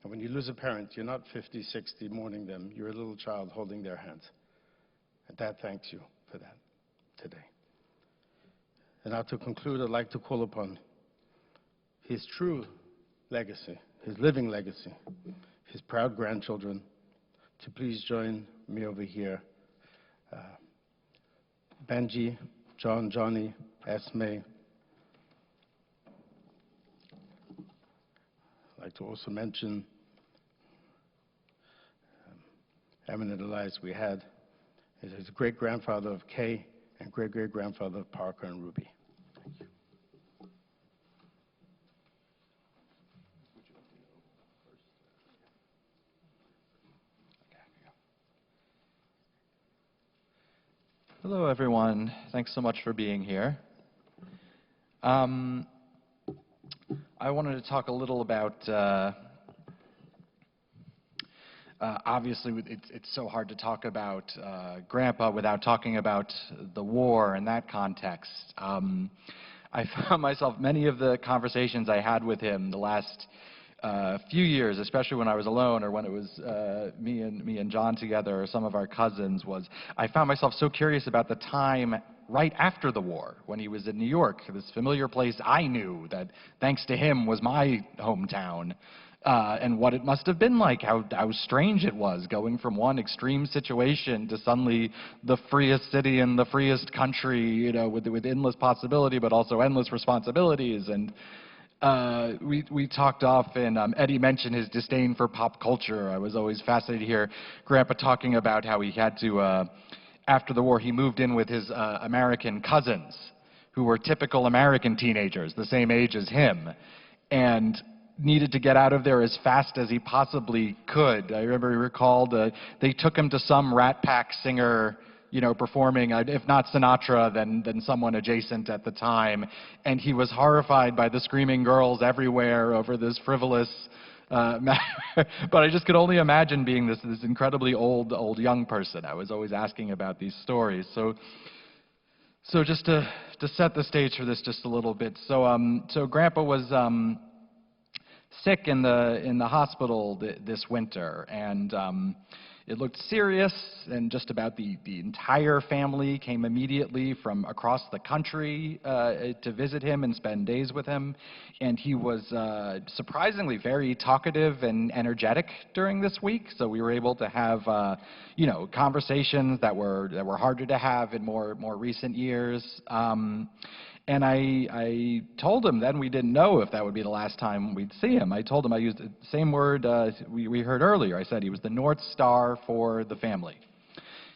A: And when you lose a parent, you're not 50, 60 mourning them. You're a little child holding their hand. And Dad thanks you for that today. And now to conclude, I'd like to call upon his true legacy, his living legacy, his proud grandchildren, to please join me over here. Benji, John, Johnny, Esme. I'd like to also mention eminent allies we had. His great-grandfather of Kay and great-great-grandfather of Parker and Ruby. Thank you.
H: Hello, everyone. Thanks so much for being here. I wanted to talk a little about, obviously, it's so hard to talk about Grandpa without talking about the war and that context. I found myself, many of the conversations I had with him the last few years, especially when I was alone or when it was me and John together or some of our cousins, was I found myself so curious about the time right after the war, when he was in New York, this familiar place I knew that, thanks to him, was my hometown, and what it must have been like, how strange it was going from one extreme situation to suddenly the freest city in the freest country, you know, with endless possibility but also endless responsibilities. And we talked often, Eddie mentioned his disdain for pop culture. I was always fascinated to hear Grandpa talking about how he had to, after the war, he moved in with his American cousins, who were typical American teenagers, the same age as him, and needed to get out of there as fast as he possibly could. I remember he recalled they took him to some Rat Pack singer, you know, performing, if not Sinatra, then someone adjacent at the time. And he was horrified by the screaming girls everywhere over this frivolous matter. But I just could only imagine being this incredibly old young person. I was always asking about these stories. So just to set the stage for this just a little bit. So Grandpa was sick in the hospital this winter, and it looked serious, and just about the entire family came immediately from across the country to visit him and spend days with him. And he was surprisingly very talkative and energetic during this week, so we were able to have you know, conversations that were harder to have in more recent years. And I told him then, we didn't know if that would be the last time we'd see him. I told him, I used the same word we heard earlier. I said he was the North Star for the family.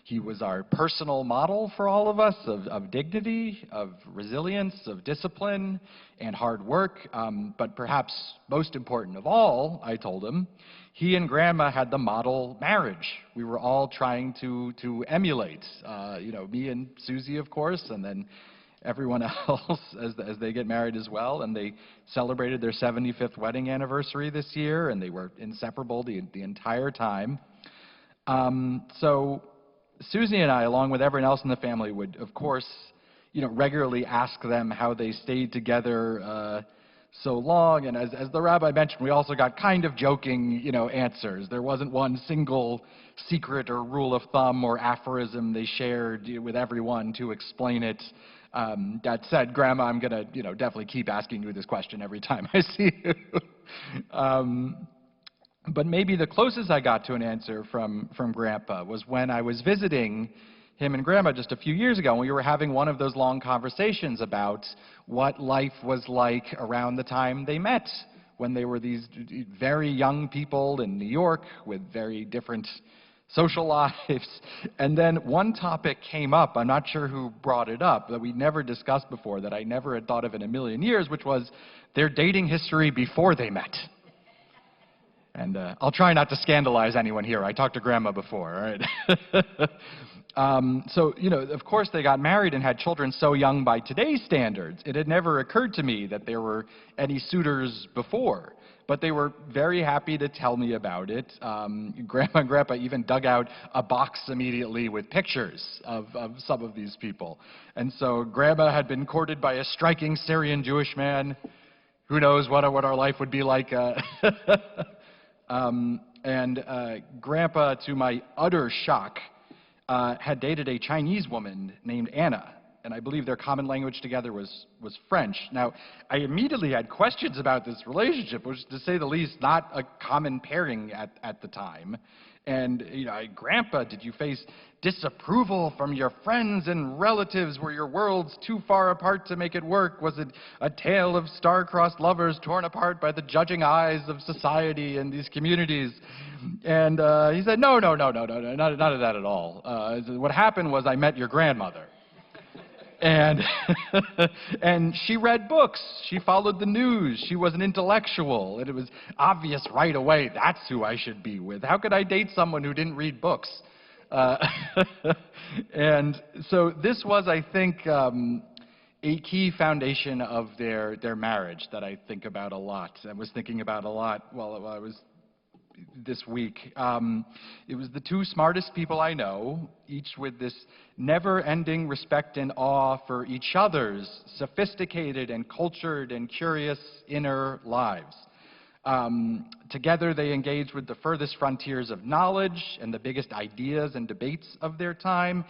H: He was our personal model for all of us of dignity, of resilience, of discipline, and hard work. But perhaps most important of all, I told him, he and Grandma had the model marriage we were all trying to emulate. Me and Susie, of course, and then everyone else as they get married as well. And they celebrated their 75th wedding anniversary this year, and they were inseparable the entire time. So Susie and I, along with everyone else in the family, would, of course, regularly ask them how they stayed together so long. And as the rabbi mentioned, we also got kind of joking, answers. There wasn't one single secret or rule of thumb or aphorism they shared with everyone to explain it. That said, Grandma, I'm going to, definitely keep asking you this question every time I see you. But maybe the closest I got to an answer from Grandpa was when I was visiting him and Grandma just a few years ago, and we were having one of those long conversations about what life was like around the time they met, when they were these very young people in New York with very different social lives. And then one topic came up, I'm not sure who brought it up, that we'd never discussed before, that I never had thought of in a million years, which was their dating history before they met. And I'll try not to scandalize anyone here. I talked to Grandma before, all right? So, of course they got married and had children so young by today's standards. It had never occurred to me that there were any suitors before. But they were very happy to tell me about it. Grandma and Grandpa even dug out a box immediately with pictures of some of these people. And so Grandma had been courted by a striking Syrian Jewish man. Who knows what our life would be like. Grandpa, to my utter shock, had dated a Chinese woman named Anna, and I believe their common language together was French. Now, I immediately had questions about this relationship, which, to say the least, not a common pairing at the time. And, Grandpa, did you face disapproval from your friends and relatives? Were your worlds too far apart to make it work? Was it a tale of star-crossed lovers torn apart by the judging eyes of society and these communities? And he said, no, none of that at all. What happened was I met your grandmother. And and she read books. She followed the news. She was an intellectual. And it was obvious right away, that's who I should be with. How could I date someone who didn't read books? And so this was, I think, a key foundation of their marriage that I think about a lot. I was thinking about a lot while I was this week. It was the two smartest people I know, each with this never-ending respect and awe for each other's sophisticated and cultured and curious inner lives. Together they engaged with the furthest frontiers of knowledge and the biggest ideas and debates of their time.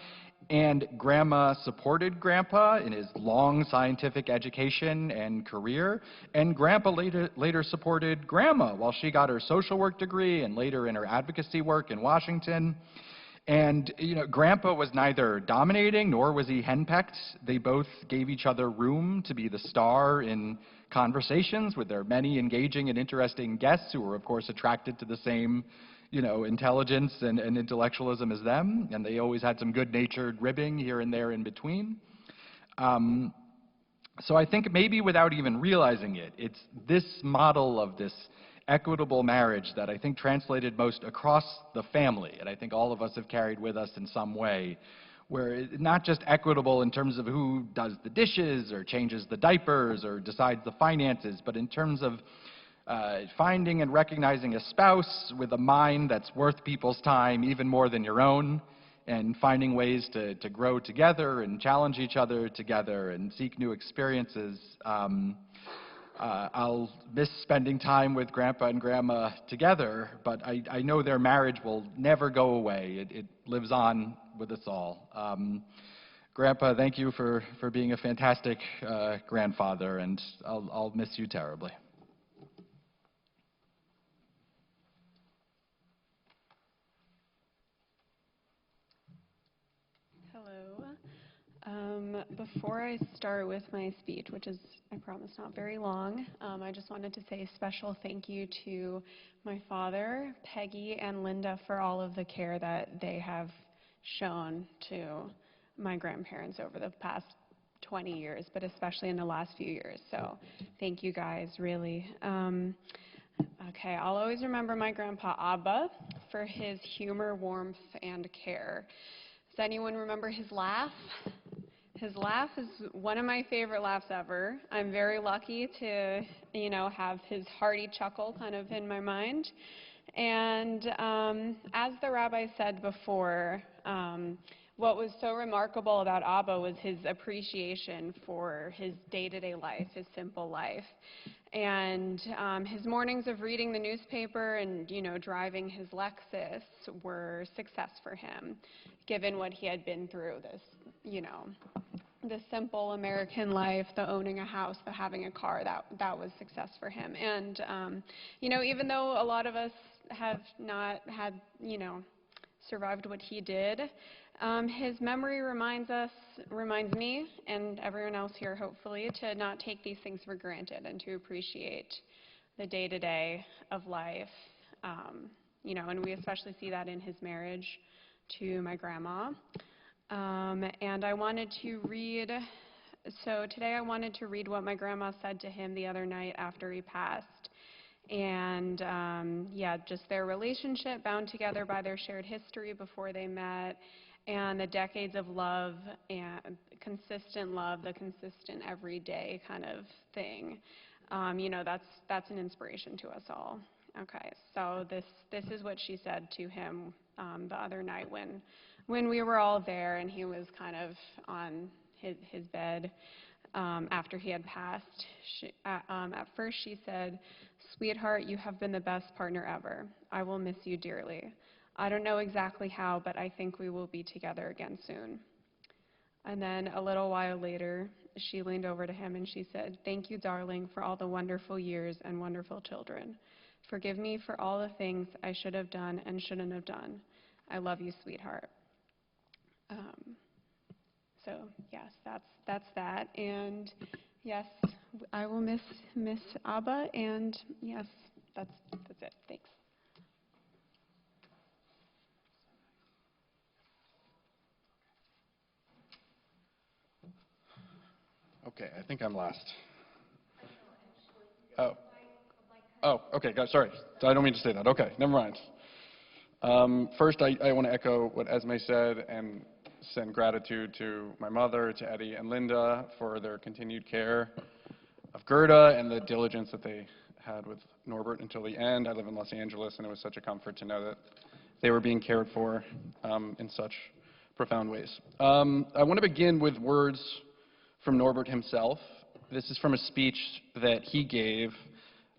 H: And Grandma supported Grandpa in his long scientific education and career. And Grandpa later supported Grandma while she got her social work degree and later in her advocacy work in Washington. And, Grandpa was neither dominating nor was he henpecked. They both gave each other room to be the star in conversations with their many engaging and interesting guests who were, of course, attracted to the same intelligence and intellectualism as them, and they always had some good-natured ribbing here and there in between. So I think maybe without even realizing it, it's this model of this equitable marriage that I think translated most across the family, and I think all of us have carried with us in some way, where it's not just equitable in terms of who does the dishes or changes the diapers or decides the finances, but in terms of finding and recognizing a spouse with a mind that's worth people's time even more than your own, and finding ways to grow together and challenge each other together and seek new experiences. I'll miss spending time with Grandpa and Grandma together, but I know their marriage will never go away. It lives on with us all. Grandpa, thank you for being a fantastic grandfather, and I'll miss you terribly.
I: Hello. Before I start with my speech, which is, I promise, not very long, I just wanted to say a special thank you to my father, Peggy, and Linda for all of the care that they have shown to my grandparents over the past 20 years, but especially in the last few years. So thank you guys, really. Okay, I'll always remember my grandpa Abba for his humor, warmth, and care. Does anyone remember his laugh? His laugh is one of my favorite laughs ever. I'm very lucky to, have his hearty chuckle kind of in my mind. And as the rabbi said before, what was so remarkable about Abba was his appreciation for his day-to-day life, his simple life. And his mornings of reading the newspaper and, driving his Lexus were success for him, given what he had been through, this, the simple American life, the owning a house, the having a car, that was success for him. And, even though a lot of us have not had, survived what he did, his memory reminds me, and everyone else here hopefully, to not take these things for granted and to appreciate the day-to-day of life. And we especially see that in his marriage to my grandma. And I wanted to read, today I wanted to read what my grandma said to him the other night after he passed. And just their relationship bound together by their shared history before they met, and the decades of love and consistent love, the consistent everyday kind of thing. That's an inspiration to us all. Okay, so this is what she said to him the other night when we were all there and he was kind of on his bed after he had passed. At first she said, "Sweetheart, you have been the best partner ever. I will miss you dearly. I don't know exactly how, but I think we will be together again soon." And then a little while later, she leaned over to him and she said, "Thank you, darling, for all the wonderful years and wonderful children. Forgive me for all the things I should have done and shouldn't have done. I love you, sweetheart." So yes, that's that. And yes, I will miss Abba. And yes, that's it. Thanks.
J: Okay, I think I'm last. Oh, okay, sorry. I don't mean to say that. Okay, never mind. First, I want to echo what Esme said and send gratitude to my mother, to Eddie and Linda for their continued care of Gerda and the diligence that they had with Norbert until the end. I live in Los Angeles, and it was such a comfort to know that they were being cared for in such profound ways. I want to begin with words from Norbert himself. This is from a speech that he gave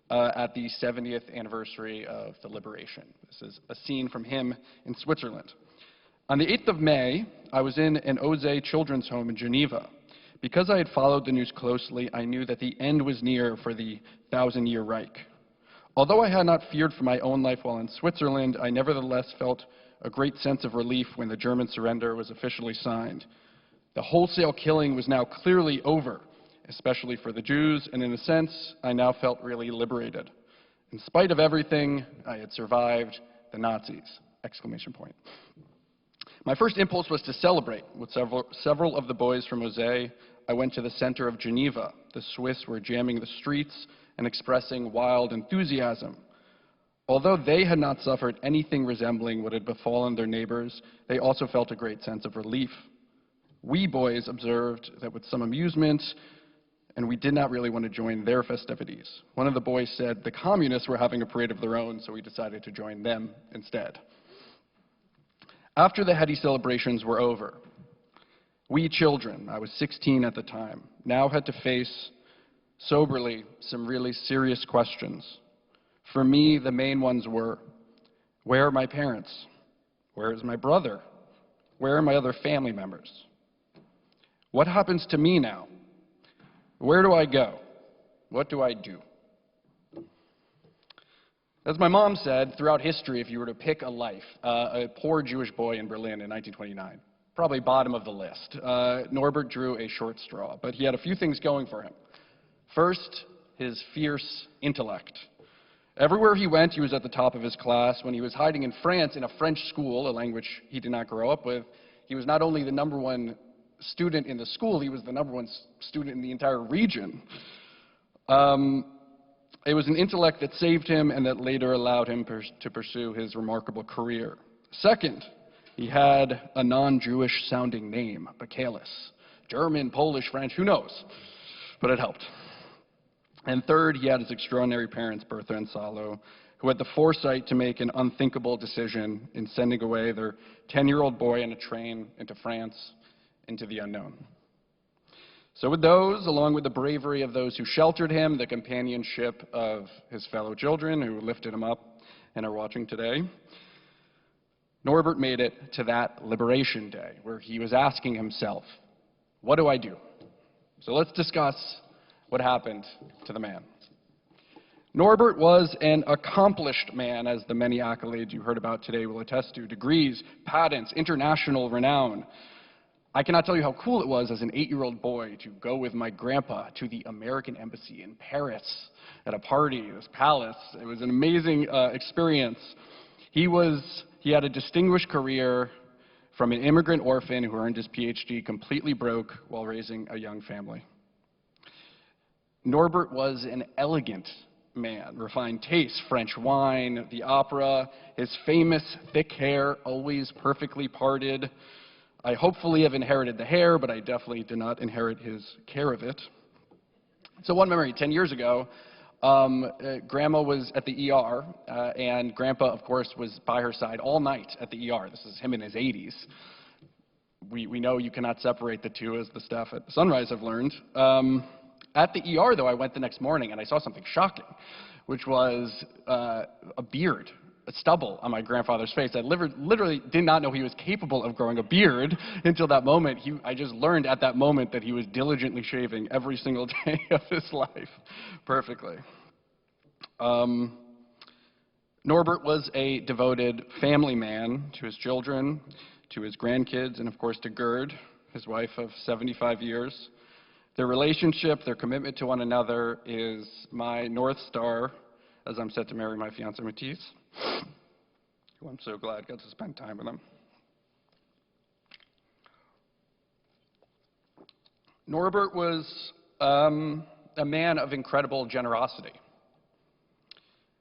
J: at the 70th anniversary of the liberation. This is a scene from him in Switzerland. On the 8th of May, I was in an Ose children's home in Geneva. Because I had followed the news closely, I knew that the end was near for the 1,000-year Reich. Although I had not feared for my own life while in Switzerland, I nevertheless felt a great sense of relief when the German surrender was officially signed. The wholesale killing was now clearly over, especially for the Jews, and in a sense, I now felt really liberated. In spite of everything, I had survived the Nazis! Exclamation point. My first impulse was to celebrate. With several of the boys from Ose, I went to the center of Geneva. The Swiss were jamming the streets and expressing wild enthusiasm. Although they had not suffered anything resembling what had befallen their neighbors, they also felt a great sense of relief. We boys observed that with some amusement, and we did not really want to join their festivities. One of the boys said the communists were having a parade of their own, so we decided to join them instead. After the heady celebrations were over, we children, I was 16 at the time, now had to face, soberly, some really serious questions. For me, the main ones were, where are my parents? Where is my brother? Where are my other family members? What happens to me now? Where do I go? What do I do? As my mom said, throughout history, if you were to pick a life, a poor Jewish boy in Berlin in 1929, probably bottom of the list. Norbert drew a short straw, but he had a few things going for him. First, his fierce intellect. Everywhere he went, he was at the top of his class. When he was hiding in France in a French school, a language he did not grow up with, he was not only the #1 student in the school, he was the #1 student in the entire region. It was an intellect that saved him and that later allowed him to pursue his remarkable career. Second, he had a non-Jewish sounding name, Bikales. German, Polish, French, who knows? But it helped. And third, he had his extraordinary parents, Bertha and Salo, who had the foresight to make an unthinkable decision in sending away their 10-year-old boy in a train into France, into the unknown. So with those, along with the bravery of those who sheltered him, the companionship of his fellow children who lifted him up and are watching today, Norbert made it to that Liberation Day where he was asking himself, what do I do? So let's discuss what happened to the man. Norbert was an accomplished man, as the many accolades you heard about today will attest to. Degrees, patents, international renown. I cannot tell you how cool it was as an 8-year-old boy to go with my grandpa to the American Embassy in Paris at a party, this palace. It was an amazing experience. He had a distinguished career from an immigrant orphan who earned his PhD completely broke while raising a young family. Norbert was an elegant man, refined taste, French wine, the opera, his famous thick hair, always perfectly parted. I hopefully have inherited the hair, but I definitely did not inherit his care of it. So one memory, 10 years ago, Grandma was at the ER, and Grandpa, of course, was by her side all night at the ER. This is him in his 80s. We know you cannot separate the two, as the staff at Sunrise have learned. At the ER, though, I went the next morning, and I saw something shocking, which was a beard, a stubble on my grandfather's face. I literally did not know he was capable of growing a beard until that moment. I just learned at that moment that he was diligently shaving every single day of his life perfectly. Norbert was a devoted family man to his children, to his grandkids, and of course to Gerd, his wife of 75 years. Their relationship, their commitment to one another is my North Star as I'm set to marry my fiancée Matisse, who I'm so glad got to spend time with him. Norbert was a man of incredible generosity.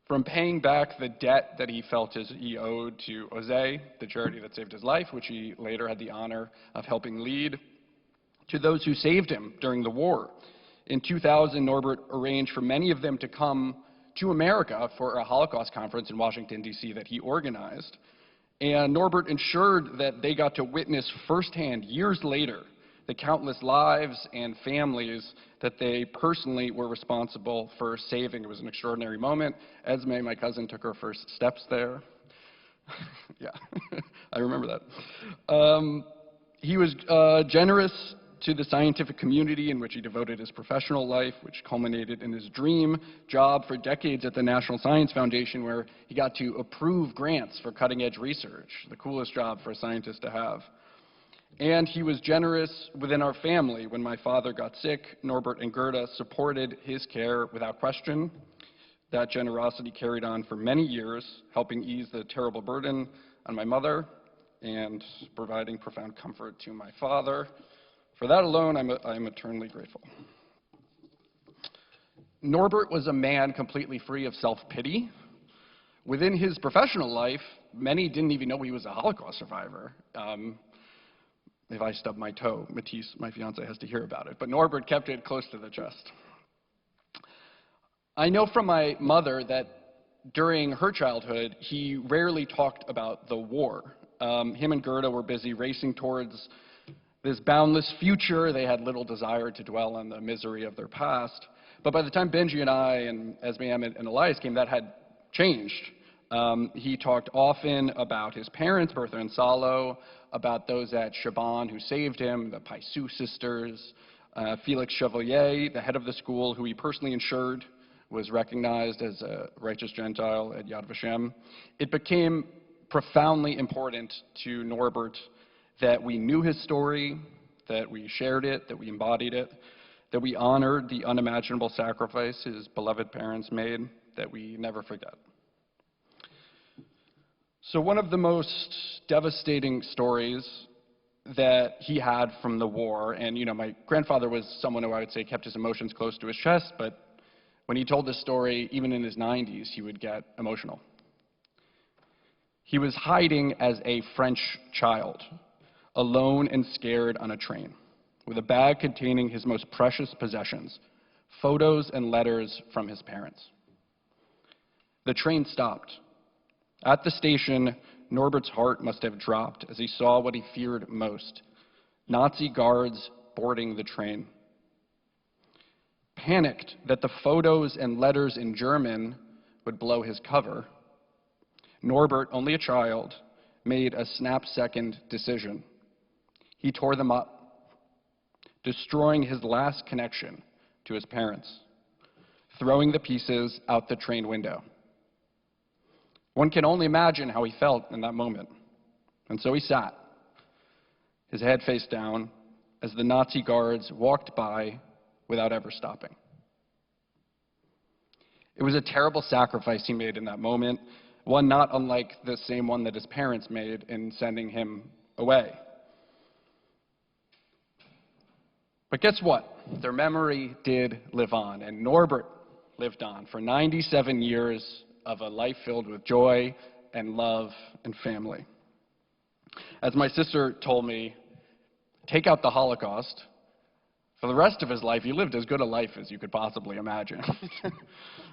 J: From paying back the debt that he felt he owed to Osé, the charity that saved his life, which he later had the honor of helping lead, to those who saved him during the war. In 2000, Norbert arranged for many of them to come to America for a Holocaust conference in Washington, D.C. that he organized. And Norbert ensured that they got to witness firsthand, years later, the countless lives and families that they personally were responsible for saving. It was an extraordinary moment. Esme, my cousin, took her first steps there. Yeah, I remember that. He was generous to the scientific community in which he devoted his professional life, which culminated in his dream job for decades at the National Science Foundation, where he got to approve grants for cutting-edge research, the coolest job for a scientist to have. And he was generous within our family. When my father got sick, Norbert and Gerda supported his care without question. That generosity carried on for many years, helping ease the terrible burden on my mother and providing profound comfort to my father. For that alone, I'm eternally grateful. Norbert was a man completely free of self-pity. Within his professional life, many didn't even know he was a Holocaust survivor. If I stub my toe, Matisse, my fiancée, has to hear about it. But Norbert kept it close to the chest. I know from my mother that during her childhood, he rarely talked about the war. Him and Gerda were busy racing towards this boundless future. They had little desire to dwell on the misery of their past. But by the time Benji and I and Esme, Emmett, and Elias came, that had changed. He talked often about his parents, Bertha and Salo, about those at Shaban who saved him, the Paisou sisters, Felix Chevalier, the head of the school, who he personally ensured was recognized as a righteous Gentile at Yad Vashem. It became profoundly important to Norbert that we knew his story, that we shared it, that we embodied it, that we honored the unimaginable sacrifice his beloved parents made, that we never forget. So one of the most devastating stories that he had from the war, and my grandfather was someone who I would say kept his emotions close to his chest, but when he told this story, even in his 90s, he would get emotional. He was hiding as a French child, alone and scared on a train, with a bag containing his most precious possessions, photos and letters from his parents. The train stopped. At the station, Norbert's heart must have dropped as he saw what he feared most: Nazi guards boarding the train. Panicked that the photos and letters in German would blow his cover, Norbert, only a child, made a snap-second decision. He tore them up, destroying his last connection to his parents, throwing the pieces out the train window. One can only imagine how he felt in that moment. And so he sat, his head face down, as the Nazi guards walked by without ever stopping. It was a terrible sacrifice he made in that moment, one not unlike the same one that his parents made in sending him away. But guess what? Their memory did live on, and Norbert lived on for 97 years of a life filled with joy and love and family. As my sister told me, take out the Holocaust, for the rest of his life, he lived as good a life as you could possibly imagine.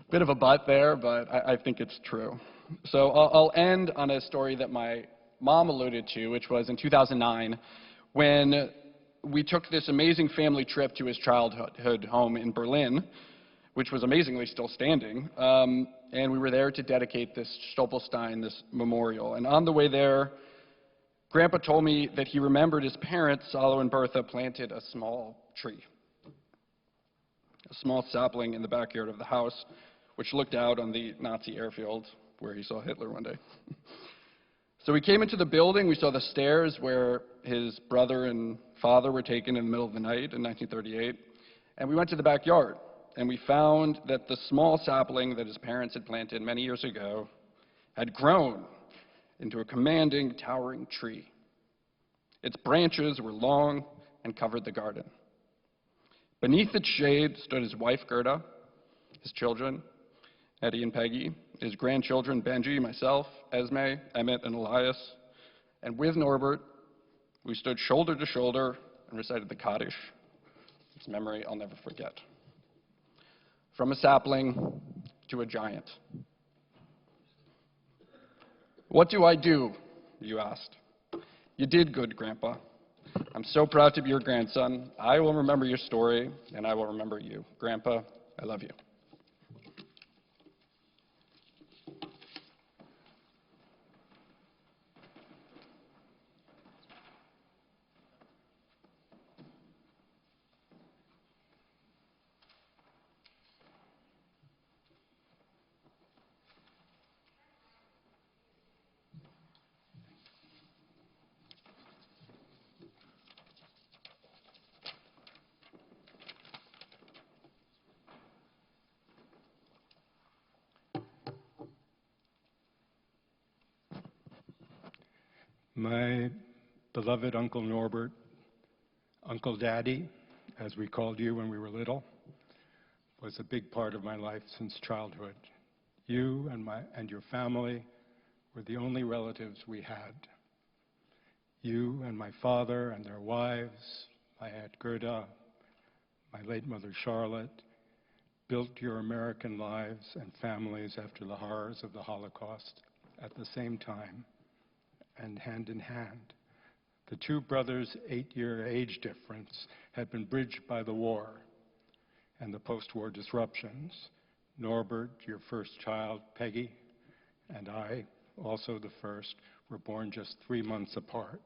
J: Bit of a but there, but I think it's true. So I'll end on a story that my mom alluded to, which was in 2009, when we took this amazing family trip to his childhood home in Berlin, which was amazingly still standing, and we were there to dedicate this Stoppelstein, this memorial. And on the way there, Grandpa told me that he remembered his parents, Salo and Bertha, planted a small tree, a small sapling in the backyard of the house, which looked out on the Nazi airfield where he saw Hitler one day. So we came into the building, we saw the stairs where his brother and father were taken in the middle of the night in 1938, and we went to the backyard, and we found that the small sapling that his parents had planted many years ago had grown into a commanding, towering tree. Its branches were long and covered the garden. Beneath its shade stood his wife, Gerda, his children, Eddie and Peggy, his grandchildren, Benji, myself, Esme, Emmett, and Elias. And with Norbert, we stood shoulder to shoulder and recited the Kaddish, whose memory I'll never forget. From a sapling to a giant. What do I do, you asked. You did good, Grandpa. I'm so proud to be your grandson. I will remember your story, and I will remember you. Grandpa, I love you.
K: My beloved Uncle Norbert, Uncle Daddy, as we called you when we were little, was a big part of my life since childhood. You and your family were the only relatives we had. You and my father and their wives, my Aunt Gerda, my late mother Charlotte, built your American lives and families after the horrors of the Holocaust at the same time and hand in hand. The two brothers' 8-year age difference had been bridged by the war and the post-war disruptions. Norbert, your first child, Peggy, and I, also the first, were born just 3 months apart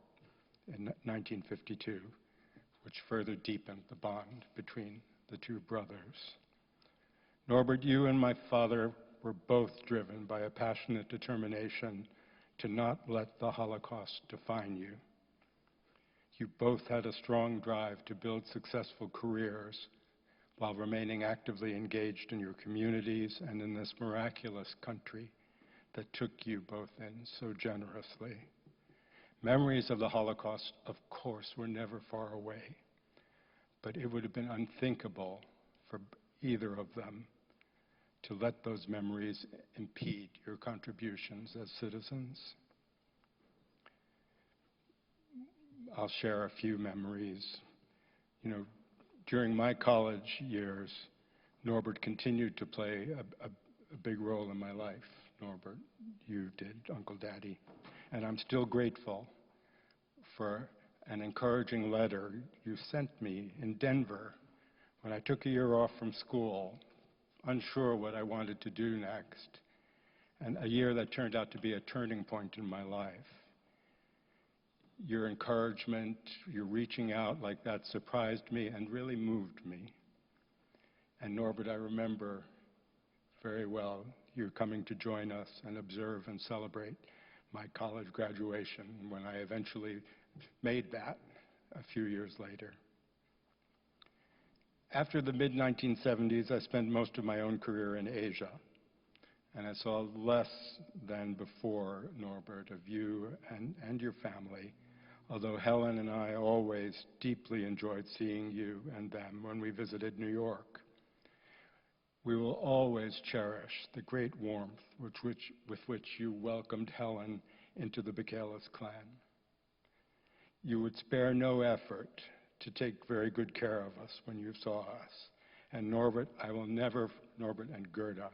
K: in 1952, which further deepened the bond between the two brothers. Norbert, you and my father were both driven by a passionate determination to not let the Holocaust define you. You both had a strong drive to build successful careers while remaining actively engaged in your communities and in this miraculous country that took you both in so generously. Memories of the Holocaust, of course, were never far away, but it would have been unthinkable for either of them to let those memories impede your contributions as citizens. I'll share a few memories. You know, during my college years, Norbert continued to play a big role in my life. Norbert, you did, Uncle Daddy. And I'm still grateful for an encouraging letter you sent me in Denver when I took a year off from school, unsure what I wanted to do next, and a year that turned out to be a turning point in my life. Your encouragement, your reaching out like that surprised me and really moved me. And Norbert, I remember very well you coming to join us and observe and celebrate my college graduation when I eventually made that a few years later. After the mid-1970s, I spent most of my own career in Asia, and I saw less than before, Norbert, of you and your family, although Helen and I always deeply enjoyed seeing you and them when we visited New York. We will always cherish the great warmth with which you welcomed Helen into the Bikales clan. You would spare no effort to take very good care of us when you saw us. And Norbert and Gerda,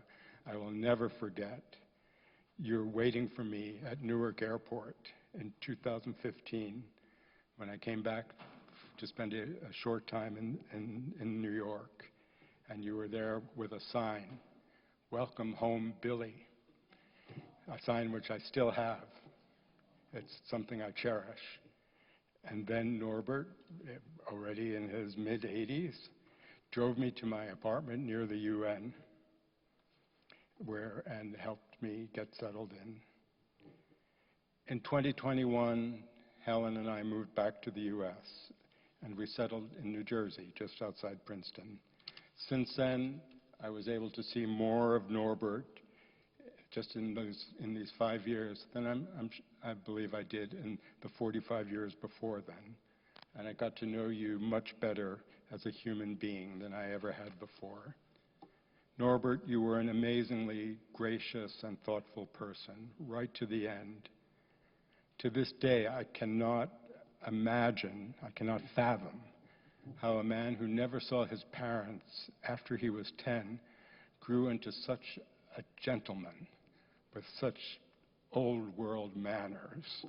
K: I will never forget your waiting for me at Newark Airport in 2015 when I came back to spend a short time in New York. And you were there with a sign, "Welcome home, Billy," a sign which I still have. It's something I cherish. And then Norbert, already in his mid-80s, drove me to my apartment near the UN and helped me get settled in. In 2021, Helen and I moved back to the US, and we settled in New Jersey, just outside Princeton. Since then, I was able to see more of Norbert just in these 5 years than I believe I did in the 45 years before then. And I got to know you much better as a human being than I ever had before. Norbert, you were an amazingly gracious and thoughtful person, right to the end. To this day, I cannot fathom how a man who never saw his parents after he was 10 grew into such a gentleman with such old world manners.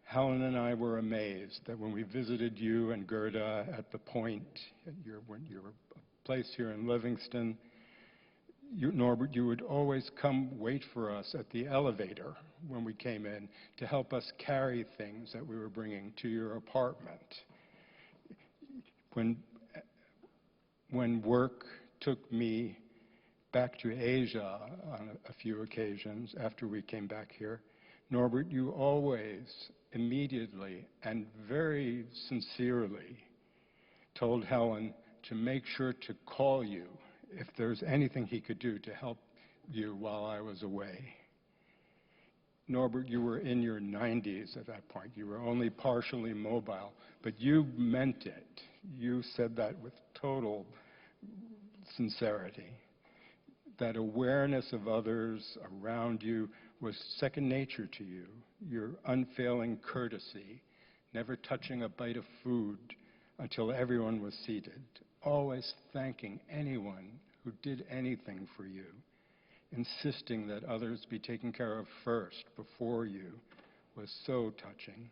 K: Helen and I were amazed that when we visited you and Gerda at the Point, your place here in Livingston, Norbert, you would always come wait for us at the elevator when we came in to help us carry things that we were bringing to your apartment. When work took me back to Asia on a few occasions after we came back here, Norbert, you always immediately and very sincerely told Helen to make sure to call you if there's anything he could do to help you while I was away. Norbert, you were in your 90s at that point. You were only partially mobile, but you meant it. You said that with total sincerity. That awareness of others around you was second nature to you. Your unfailing courtesy, never touching a bite of food until everyone was seated, always thanking anyone who did anything for you, insisting that others be taken care of first before you, was so touching.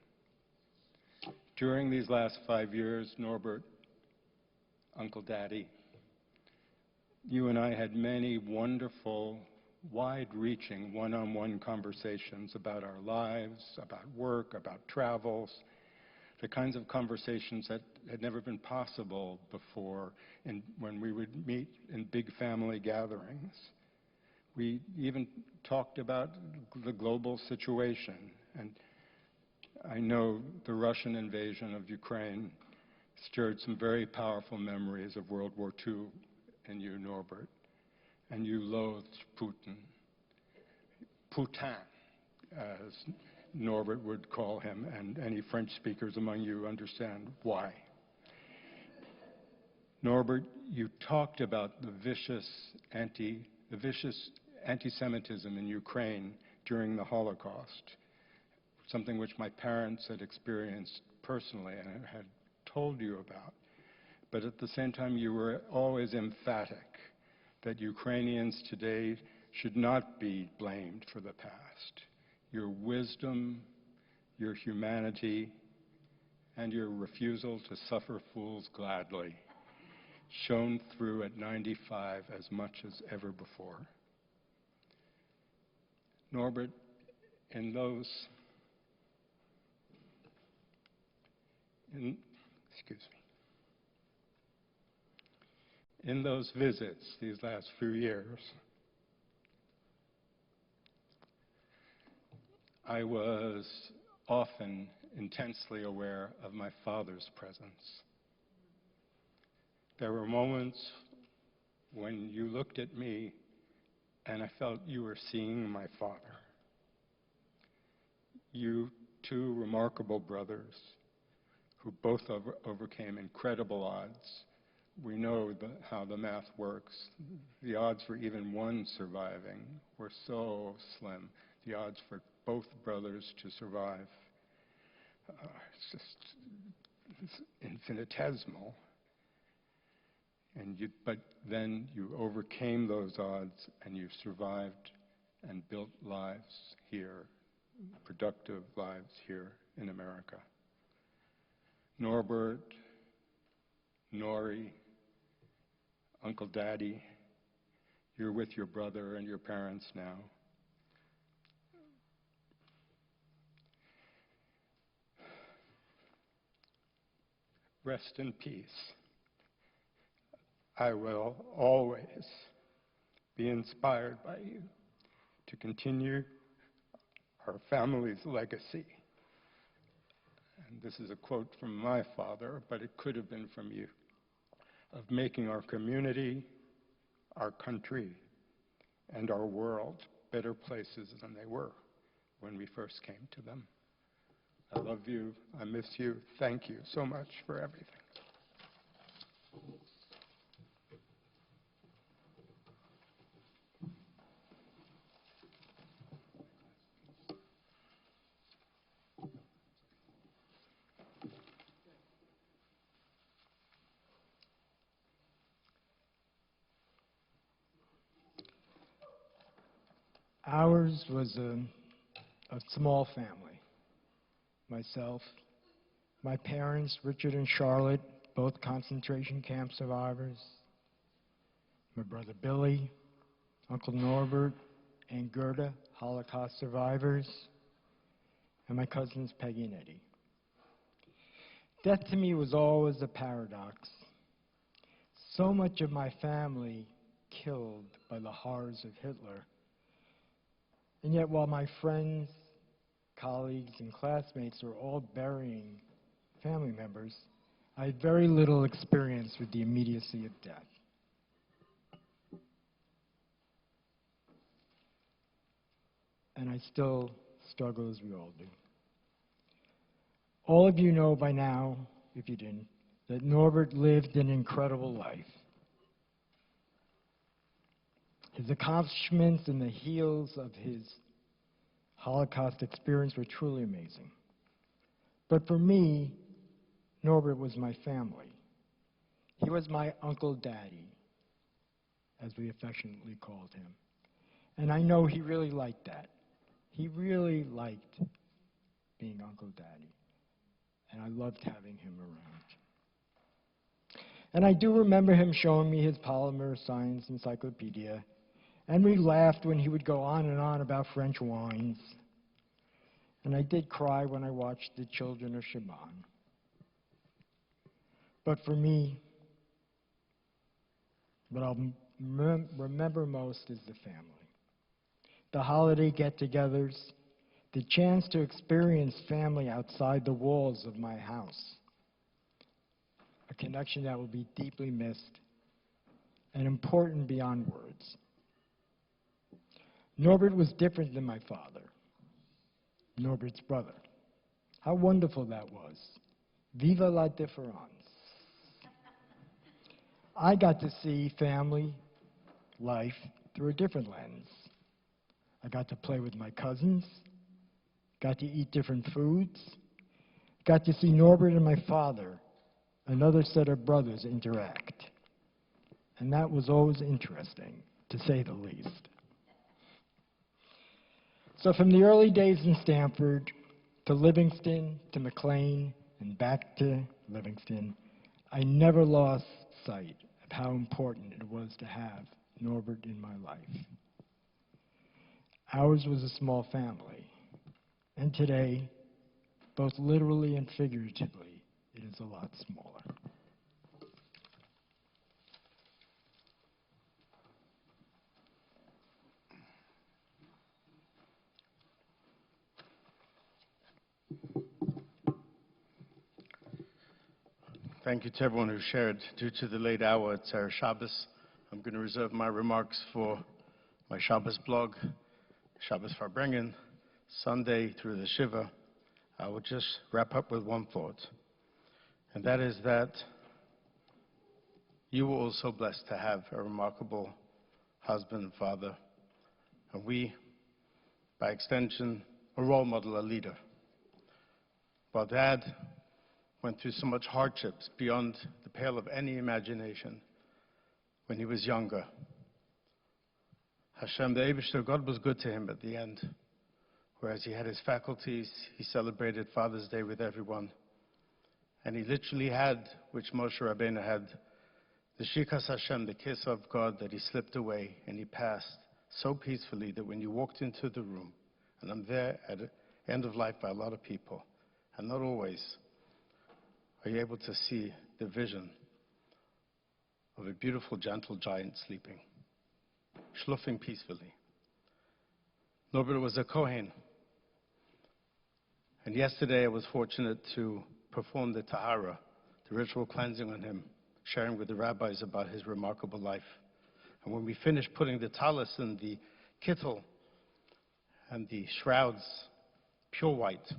K: During these last 5 years, Norbert, Uncle Daddy, you and I had many wonderful, wide-reaching one-on-one conversations about our lives, about work, about travels, the kinds of conversations that had never been possible before when we would meet in big family gatherings. We even talked about the global situation. And I know the Russian invasion of Ukraine stirred some very powerful memories of World War II in you, Norbert, and you loathed Putin. Putin, as Norbert would call him, and any French speakers among you understand why. Norbert, you talked about the vicious anti-Semitism in Ukraine during the Holocaust, something which my parents had experienced personally and had told you about. But at the same time, you were always emphatic that Ukrainians today should not be blamed for the past. Your wisdom, your humanity, and your refusal to suffer fools gladly shone through at 95 as much as ever before. Norbert, in those visits these last few years, I was often intensely aware of my father's presence. There were moments when you looked at me and I felt you were seeing my father. You two remarkable brothers who both overcame incredible odds. We know how the math works. The odds for even one surviving were so slim. The odds for both brothers to survive, it's infinitesimal. But then you overcame those odds and you survived and built lives here, productive lives here in America. Norbert, Nori, Uncle Daddy, you're with your brother and your parents now. Rest in peace. I will always be inspired by you to continue our family's legacy. And this is a quote from my father, but it could have been from you, of making our community, our country, and our world better places than they were when we first came to them. I love you. I miss you. Thank you so much for everything.
L: Ours was a small family. Myself, my parents, Richard and Charlotte, both concentration camp survivors, my brother Billy, Uncle Norbert, and Gerda, Holocaust survivors, and my cousins Peggy and Eddie. Death to me was always a paradox. So much of my family killed by the horrors of Hitler. And yet while my friends, colleagues, and classmates were all burying family members, I had very little experience with the immediacy of death. And I still struggle as we all do. All of you know by now, if you didn't, that Norbert lived an incredible life. His accomplishments in the heels of his Holocaust experience were truly amazing. But for me, Norbert was my family. He was my Uncle Daddy, as we affectionately called him. And I know he really liked that. He really liked being Uncle Daddy. And I loved having him around. And I do remember him showing me his polymer science encyclopedia. And we laughed when he would go on and on about French wines. And I did cry when I watched The Children of Shaban. But for me, what I'll remember most is the family. The holiday get-togethers, the chance to experience family outside the walls of my house, a connection that will be deeply missed and important beyond words. Norbert was different than my father, Norbert's brother. How wonderful that was. Viva la différence. I got to see family life through a different lens. I got to play with my cousins, got to eat different foods, got to see Norbert and my father, another set of brothers, interact. And that was always interesting, to say the least. So from the early days in Stamford, to Livingston, to McLean, and back to Livingston, I never lost sight of how important it was to have Norbert in my life. Ours was a small family, and today, both literally and figuratively, it is a lot smaller.
A: Thank you to everyone who shared. Due to the late hour, it's our Shabbos. I'm going to reserve my remarks for my Shabbos blog, Shabbos Farbrengen, Sunday through the Shiva. I will just wrap up with one thought, and that is that you were also blessed to have a remarkable husband and father, and we, by extension, a role model, a leader. While Dad went through so much hardships beyond the pale of any imagination when he was younger, Hashem, the Eibishter, God was good to him at the end. Whereas he had his faculties, he celebrated Father's Day with everyone. And he literally had, which Moshe Rabbeinu had, the Shikas Hashem, the kiss of God, that he slipped away and he passed so peacefully that when you walked into the room, and I'm there at the end of life by a lot of people, and not always are you able to see the vision of a beautiful, gentle giant sleeping, schluffing peacefully. Norbert was a Kohen. And yesterday I was fortunate to perform the Tahara, the ritual cleansing on him, sharing with the rabbis about his remarkable life. And when we finished putting the talis and the kittel and the shrouds, pure white,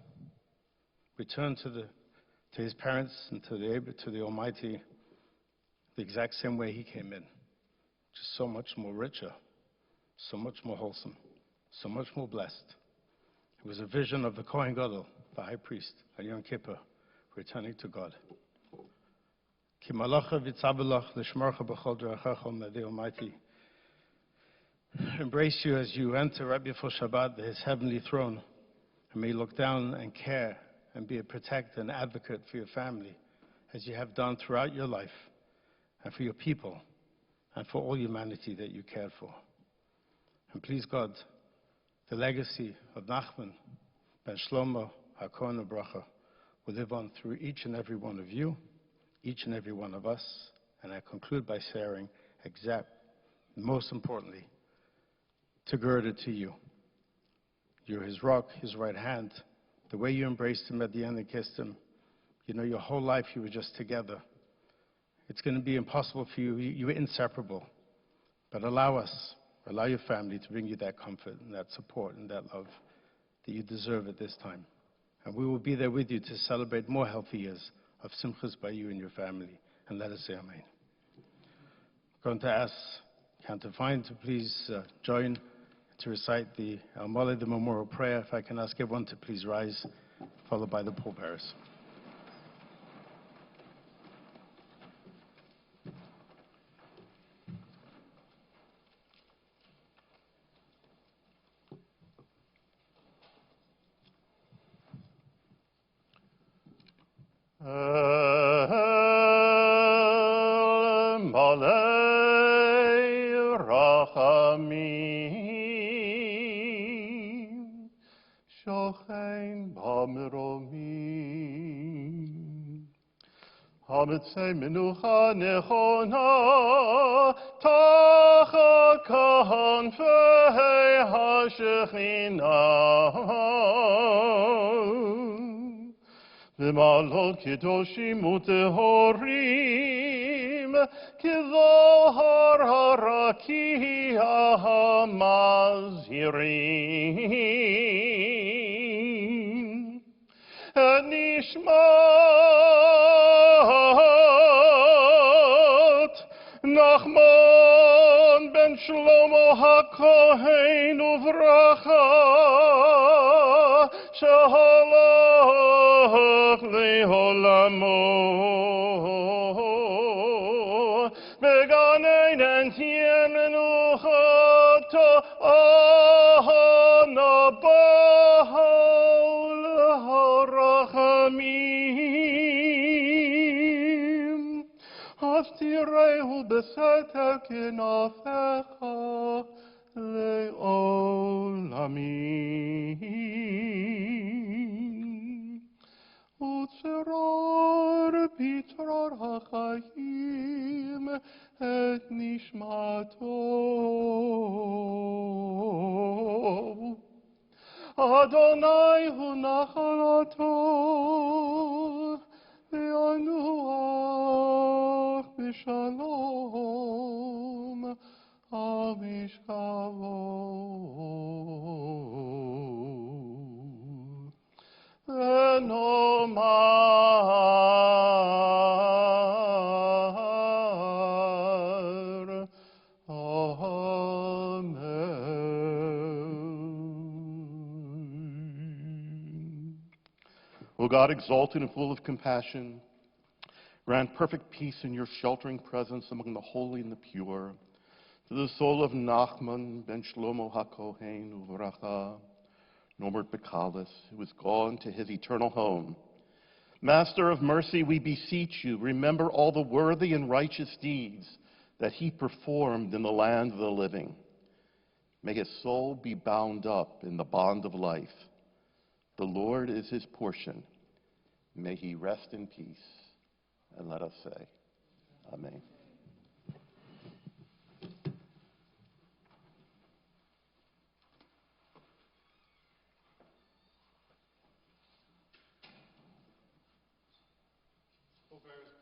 A: returned to his parents and to the Almighty the exact same way he came in, just so much more richer, so much more wholesome, so much more blessed. It was a vision of the Kohen Gadol, the high priest, on Yom Kippur, returning to God. Ki malacha v'tzabelach l'shmarcha b'chol d'rachacha, may the Almighty embrace you as you enter right before Shabbat, his heavenly throne, and may you look down and care and be a protector and advocate for your family, as you have done throughout your life, and for your people, and for all humanity that you cared for. And please God, the legacy of Nachman ben Shlomo HaKohen Bracha will live on through each and every one of you, each and every one of us. And I conclude by sharing most importantly, to Gerda, to you. You're his rock, his right hand. The way you embraced him at the end and kissed him, you know, your whole life you were just together. It's going to be impossible for you. You were inseparable. But allow your family to bring you that comfort and that support and that love that you deserve at this time. And we will be there with you to celebrate more healthy years of simchas by you and your family. And let us say amen. I'm going to ask Counterfine to please join to recite the Al Mole, the memorial prayer. If I can ask everyone to please rise, followed by the pallbearers. Hamitzei menucha nechona, tachat kanfei ha-shechina. V'malot kedoshim utehorim, kezohar harakia hamazhirim. Nishmat Nachman ben Shlomo HaKohen uvracha shehalach leholamo began Eden tien menuchato ahanabaho harachamim Haftirehu beseter kinafecha leolamim Utzerar pitrar hachayim et nishmato Adonai hu nachalato v'yanuach b'shalom amishkavo v'nomar Amen. O God, exalted and full of compassion, grant perfect peace in your sheltering presence among the holy and the pure. To the soul of Nachman ben Shlomo HaKohen uvracha, Norbert Bikales, who is gone to his eternal home. Master of mercy, we beseech you, remember all the worthy and righteous deeds that he performed in the land of the living. May his soul be bound up in the bond of life. The Lord is his portion. May he rest in peace. And let us say, Amen. Forbearance